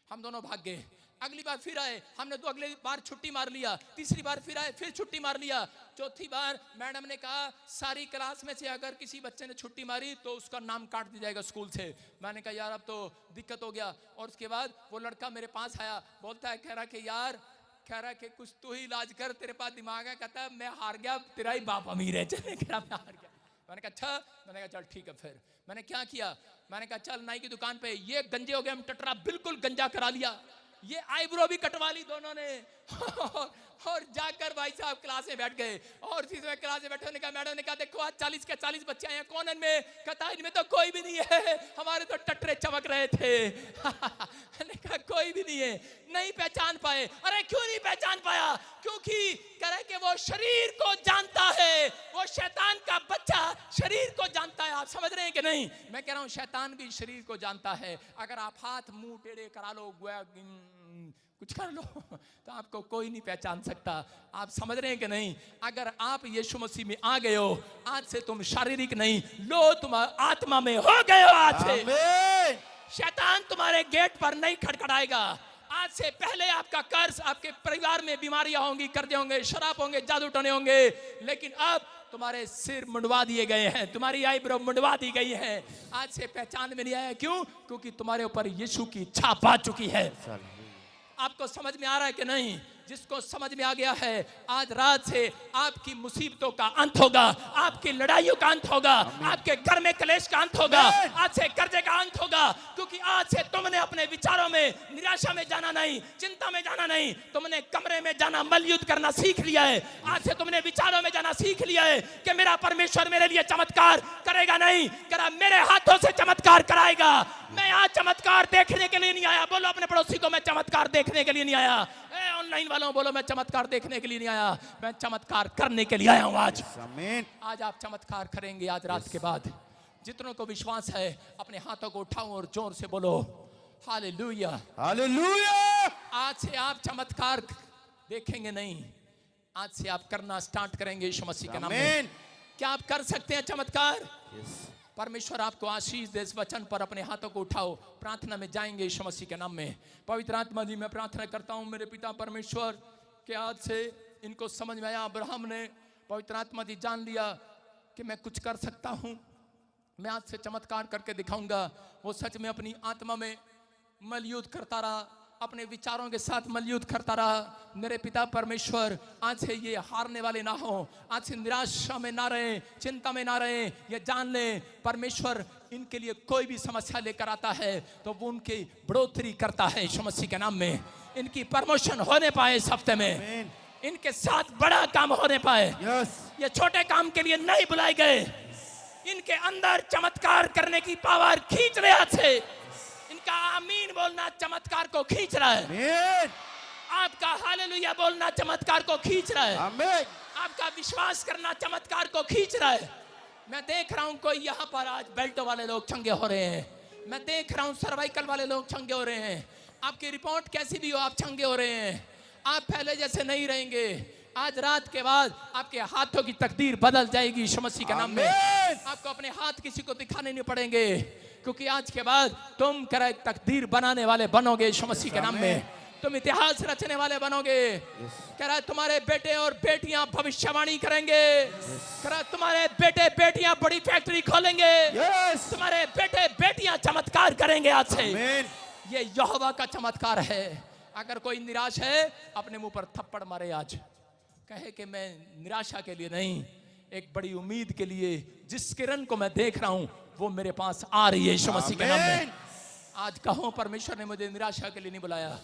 हम दोनों भाग गए। अगली बार फिर आए, हमने तो अगली बार छुट्टी मार लिया। तीसरी बार फिर आए, फिर छुट्टी मार लिया। चौथी बार मैडम ने कहा सारी क्लास में से अगर किसी बच्चे ने छुट्टी मारी तो उसका नाम काट दिया जाएगा स्कूल से। मैंने कहा यार अब तो दिक्कत हो गया। और उसके बाद वो लड़का मेरे पास आया, बोलता है, कह रहा कि यार, कह रहा कि कुछ तू ही इलाज कर, तेरे पास दिमाग है। कहता है मैं हार गया, तेरा ही बाप अमीर है। चले, कह रहा मैं हार गया। मैंने कहा अच्छा। मैंने कहा चल ठीक है। फिर मैंने क्या किया, मैंने कहा चल नाई की दुकान पे, ये गंजे हो गए हम टटरा, बिल्कुल गंजा करा लिया। ये आईब्रो भी कटवा ली दोनों ने। और जाकर भाई साहब क्लास में बैठ गए। और इसी समय क्लास में बैठे होने का मैडम ने कहा देखो आज 40 के 40 बच्चे आए हैं, कौन इनमें? कहता इनमें तो कोई भी नहीं है, हमारे तो टटरे चमक रहे थे। मैंने कहा कोई भी नहीं है, नहीं पहचान पाए। अरे क्यों नहीं पहचान पाया? क्योंकि कह रहे कि वो शरीर को जानता है, वो शैतान का बच्चा शरीर को जानता है। आप समझ रहे हैं कि नहीं? मैं कह रहा हूं शैतान भी शरीर को जानता है। अगर आप हाथ मुंह टेढ़े करा लो, कुछ कर लो, तो आपको कोई नहीं पहचान सकता। आप समझ रहे हैं कि नहीं? अगर आप यीशु मसीह में आ गए हो, आज से तुम शारीरिक नहीं, लो तुम आत्मा में हो गए हो। आज से शैतान तुम्हारे गेट पर नहीं खटखटाएगा। आज से पहले आपका कर्ज, आपके परिवार में बीमारियां होंगी, कर्जे होंगे, शराब होंगे, जादू टोने होंगे, लेकिन अब तुम्हारे सिर मुंडवा दिए गए हैं, तुम्हारी आईब्रो मुंडवा दी गई है। आज से पहचान में नहीं आया। क्यों? क्योंकि तुम्हारे ऊपर यीशु की छाप आ चुकी है। आपको समझ में आ रहा है कि नहीं? जिसको समझ में आ गया है, आज रात से आपकी मुसीबतों का अंत होगा, आपकी लड़ाइयों का अंत होगा, आपके घर में कलेश का अंत होगा, आज से कर्जे का अंत होगा। क्योंकि आज से तुमने अपने विचारों में निराशा में जाना नहीं, चिंता में जाना नहीं, तुमने कमरे में जाना मलयुद्ध करना सीख लिया है। आज से तुमने विचारों में जाना सीख लिया है कि मेरा परमेश्वर मेरे लिए चमत्कार करेगा नहीं, करा मेरे हाथों से चमत्कार कराएगा। मैं आज चमत्कार देखने के लिए नहीं आया। बोलो अपने पड़ोसी को, मैं चमत्कार देखने के लिए नहीं आया। ऑनलाइन वालों बोलो, मैं चमत्कार देखने के लिए नहीं आया, मैं चमत्कार करने के लिए आया हूं। आज आप चमत्कार करेंगे। आज रात के बाद जितनों को विश्वास है अपने हाथों को उठाओ और जोर से बोलो हालेलुया, हालेलुया। आज से आप चमत्कार देखेंगे नहीं, आज से आप करना स्टार्ट करेंगे यीशु मसीह के नाम में। क्या आप कर सकते हैं चमत्कार? परमेश्वर आपको आशीष दे। इस वचन पर अपने हाथों को उठाओ, प्रार्थना में जाएंगे यीशु मसीह के नाम में। पवित्र आत्मा जी, मैं प्रार्थना करता हूं मेरे पिता परमेश्वर कि आज से इनको समझ में आया। अब्राहम ने पवित्र आत्मा जी जान लिया कि मैं कुछ कर सकता हूं, मैं आज से चमत्कार करके दिखाऊंगा। वो सच में अपनी आत्मा में मलयुद्ध करता रहा, अपने विचारों के साथ मलयुद्ध करता रहा। मेरे पिता परमेश्वर, आज से ये हारने वाले ना हो, आज से निराशा में ना रहे, चिंता में ना रहे। ये जान ले परमेश्वर इनके लिए कोई भी समस्या लेकर आता है तो वो उनकी बढ़ोतरी करता है यीशु मसीह के नाम में। इनकी प्रमोशन होने पाए इस हफ्ते में, इनके साथ बड़ा काम होने पाए। ये छोटे काम के लिए नहीं बुलाए गए। इनके अंदर चमत्कार करने की पावर खींच रहे हाथ से। इनका आमीन बोलना चमत्कार को खींच रहा है। आपका हालेलुया बोलना चमत्कार को खींच रहा है। आपका विश्वास करना चमत्कार को खींच रहा है। मैं देख रहा हूं कोई यहाँ पर आज बेल्टों वाले लोग चंगे हो रहे हैं। मैं देख रहा हूं सर्वाइकल वाले लोग चंगे हो रहे हैं। आपकी रिपोर्ट कैसी भी हो, आप चंगे हो रहे हैं। आप पहले जैसे नहीं रहेंगे। आज रात के बाद आपके हाथों की तकदीर बदल जाएगी यीशु मसीह के नाम में। आपको अपने हाथ किसी को दिखाने नहीं पड़ेंगे, क्योंकि आज के बाद तुम करे तकदीर बनाने वाले बनोगे यीशु मसीह के नाम में। तुम इतिहास रचने वाले बनोगे। कह रहा है तुम्हारे बेटे और बेटियां भविष्यवाणी करेंगे। कह रहा है तुम्हारे बेटे बेटियां बड़ी फैक्ट्री खोलेंगे। तुम्हारे बेटे बेटियां चमत्कार करेंगे आज से। ये यहोवा का चमत्कार है। अगर कोई निराश है अपने मुंह पर थप्पड़ मारे आज, कहे कि मैं निराशा के लिए नहीं, एक बड़ी उम्मीद के लिए जिस किरण को मैं देख रहा हूं वो मेरे पास आ रही है यीशु मसीह के नाम में। आज कहो परमेश्वर ने मुझे निराशा के लिए नहीं बुलाया,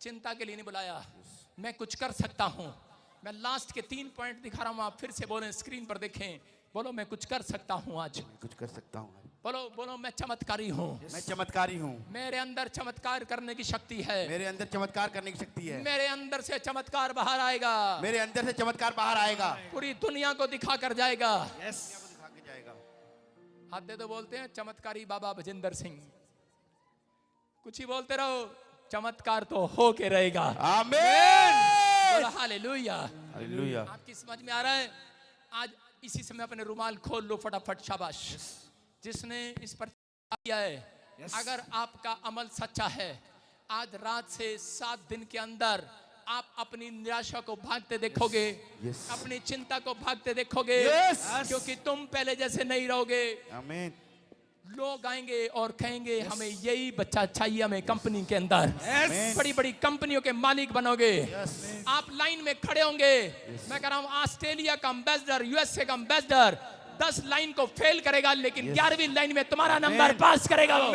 चिंता के लिए नहीं बुलाया, मैं कुछ कर सकता हूं। मैं लास्ट के 3 पॉइंट दिखा रहा हूं, आप फिर से बोलें, स्क्रीन पर देखें। बोलो मैं कुछ कर सकता हूं। आज
कुछ कर सकता हूं।
बोलो बोलो मैं चमत्कारी हूं।
मैं चमत्कारी हूं।
मेरे अंदर चमत्कार करने की शक्ति है।
मेरे अंदर चमत्कार करने की शक्ति है।
मेरे अंदर से चमत्कार बाहर आएगा।
मेरे अंदर से चमत्कार बाहर आएगा।
पूरी दुनिया को दिखा कर जाएगा। आते तो बोलते हैं चमत्कारी बाबा भजिंदर सिंह, कुछ ही बोलते रहो, चमत्कार तो हो के रहेगा।
आमीन।
हालेलुया।
हालेलुया।
आपकी समझ में आ रहा है? आज इसी समय अपने रुमाल खोल लो फटाफट, शाबाश। जिसने इस पर किया है, अगर आपका अमल सच्चा है, आज रात से 7 दिन के अंदर आप अपनी निराशा को भागते देखोगे, अपनी चिंता को भागते देखोगे, क्योंकि तुम पहले जैसे नहीं रहोगे।
आमीन।
लोग आएंगे और कहेंगे हमें यही बच्चा चाहिए, हमें कंपनी के अंदर बड़ी बड़ी कंपनियों के मालिक बनोगे। आप लाइन में खड़े होंगे। मैं कह रहा हूं ऑस्ट्रेलिया का एम्बेसडर, यूएसए का एम्बेसडर 10 लाइन को फेल करेगा, लेकिन 11वीं लाइन में तुम्हारा नंबर पास करेगा वो।